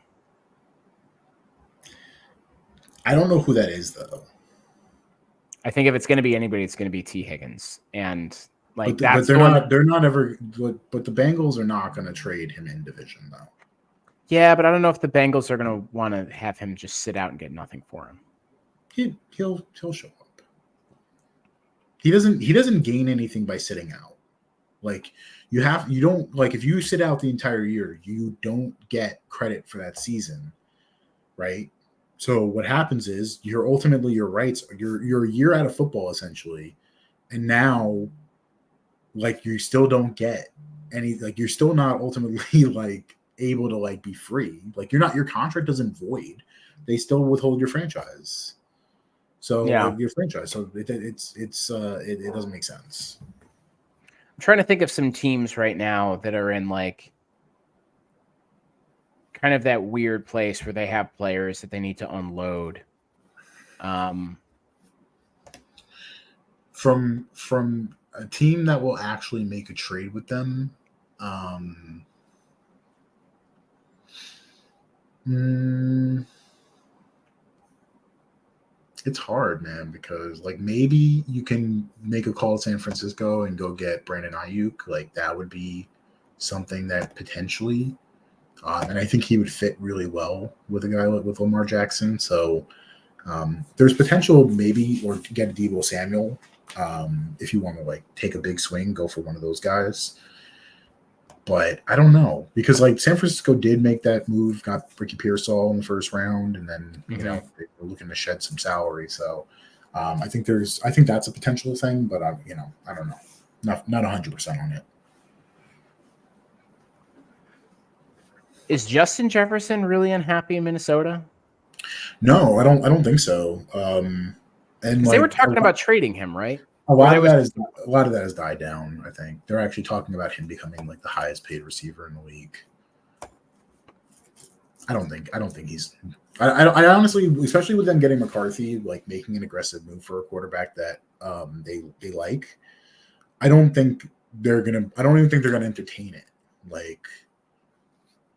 I don't know who that is though. I think if it's going to be anybody, it's going to be T. Higgins, and but they're not ever. But the Bengals are not going to trade him in division though. Yeah, but I don't know if the Bengals are going to want to have him just sit out and get nothing for him. He'll show up. He doesn't gain anything by sitting out. You don't if you sit out the entire year, you don't get credit for that season, right? So what happens is you're ultimately your rights. You're a year out of football essentially, and now, you still don't get any. You're still not ultimately able to be free. Your contract doesn't void. They still withhold your franchise. So your franchise. So it doesn't make sense. I'm trying to think of some teams right now that are in kind of that weird place where they have players that they need to unload. From a team that will actually make a trade with them, it's hard, man, because maybe you can make a call to San Francisco and go get Brandon Ayuk. That would be something that potentially. And I think he would fit really well with a guy with Lamar Jackson. So there's potential maybe, or get a Deebo Samuel if you want to take a big swing, go for one of those guys. But I don't know, because San Francisco did make that move, got Ricky Pearsall in the first round, and then they were looking to shed some salary. So I think that's a potential thing, but I don't know, not 100% on it. Is Justin Jefferson really unhappy in Minnesota? No, I don't think so. And Because they were talking about trading him, right? a lot of that has died down. I think they're actually talking about him becoming like the highest paid receiver in the league. I don't think he's. I honestly, especially with them getting McCarthy, like making an aggressive move for a quarterback that they like. I don't think they're gonna. I don't even think they're gonna entertain it. Like,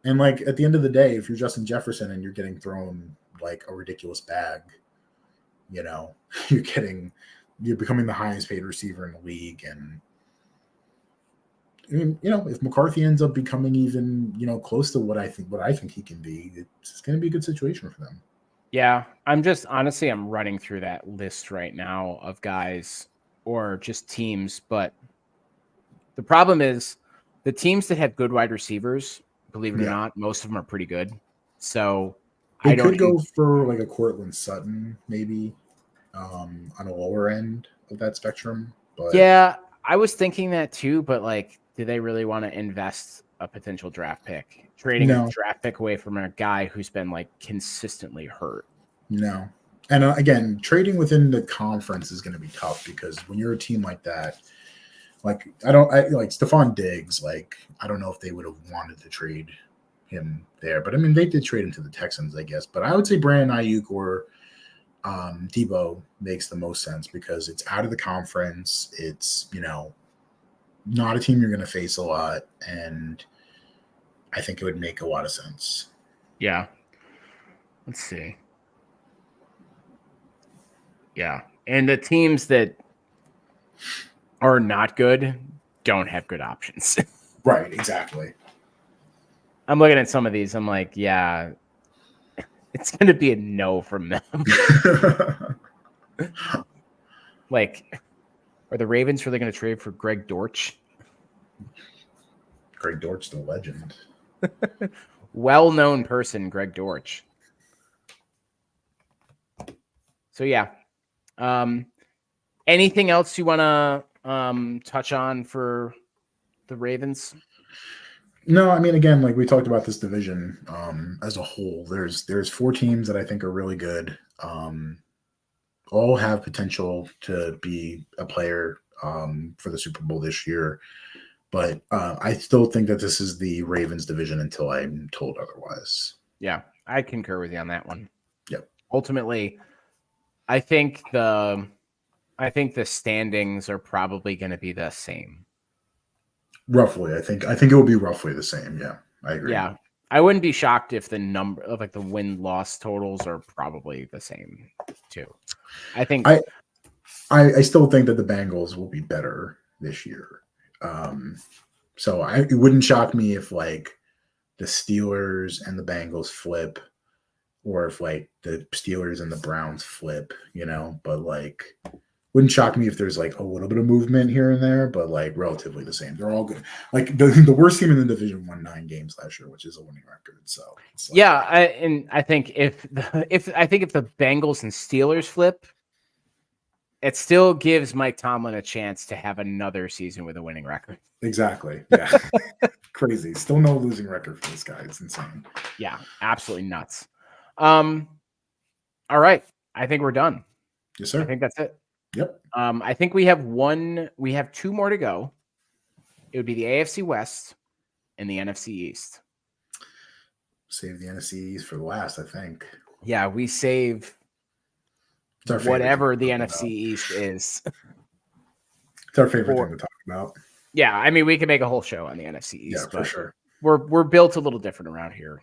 and like at the end of the day, if you're Justin Jefferson and you're getting thrown like a ridiculous bag, you know, you're becoming the highest paid receiver in the league, and I mean, you know, if McCarthy ends up becoming even, you know, close to what I think he can be, it's going to be a good situation for them. Yeah, I'm running through that list right now of guys or just teams, but the problem is the teams that have good wide receivers, believe it or not, most of them are pretty good. So they could go for like a Cortland Sutton, maybe on a lower end of that spectrum. But yeah, I was thinking that too, but like, do they really want to invest a potential draft pick, trading a draft pick away from a guy who's been like consistently hurt? No. And again, trading within the conference is going to be tough because when you're a team like that, like I like Stephon Diggs, like I don't know if they would have wanted to trade him there, but I mean they did trade him to the Texans, I guess. But I would say Brandon Ayuk or Debo makes the most sense because it's out of the conference. It's, you know, not a team you're going to face a lot, and I think it would make a lot of sense. Yeah. Let's see. Yeah. And the teams that are not good don't have good options. Right, exactly. I'm looking at some of these. I'm like, yeah, it's going to be a no from them. Like, are the Ravens really going to trade for Greg Dortch? Greg Dortch's the legend. Well-known person, Greg Dortch. So, yeah. Anything else you want to touch on for the Ravens? No, I mean, again, like we talked about this division as a whole, there's 4 teams that I think are really good. All have potential to be a player for the Super Bowl this year. But I still think that this is the Ravens division until I'm told otherwise. Yeah, I concur with you on that one. Yep. Ultimately, I think the standings are probably going to be the same. Roughly, I think it will be roughly the same. Yeah, I agree. Yeah, I wouldn't be shocked if the number of like the win-loss totals are probably the same too. I think I still think that the Bengals will be better this year. So it wouldn't shock me if like the Steelers and the Bengals flip, or if like the Steelers and the Browns flip, you know, but like wouldn't shock me if there's like a little bit of movement here and there, but like relatively the same. They're all good. Like the worst team in the division won 9 games last year, which is a winning record. So like, yeah, I think if the Bengals and Steelers flip, it still gives Mike Tomlin a chance to have another season with a winning record. Exactly. Yeah. Crazy. Still no losing record for this guy. It's insane. Yeah, absolutely nuts. All right. I think we're done. Yes, sir. I think that's it. Yep. I think we have 2 more to go. It would be the AFC West and the NFC East. Save the NFC East for the last, I think. Yeah, we save whatever the NFC East is. It's our favorite thing to talk about. Yeah, I mean, we can make a whole show on the NFC East. Yeah, for sure. We're built a little different around here.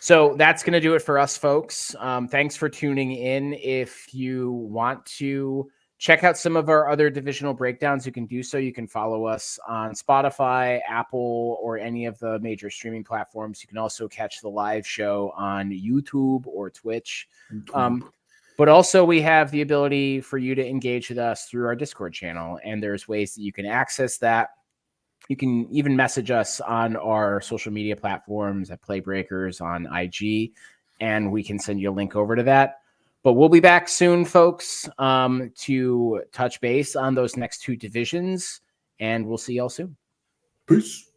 So that's going to do it for us, folks. Thanks for tuning in. If you want to check out some of our other divisional breakdowns, you can do so. You can follow us on Spotify, Apple, or any of the major streaming platforms. You can also catch the live show on YouTube or Twitch. But also we have the ability for you to engage with us through our Discord channel, and there's ways that you can access that. You can even message us on our social media platforms at Playbreakers on IG, and we can send you a link over to that. But we'll be back soon, folks, to touch base on those next 2 divisions, and we'll see y'all soon. Peace.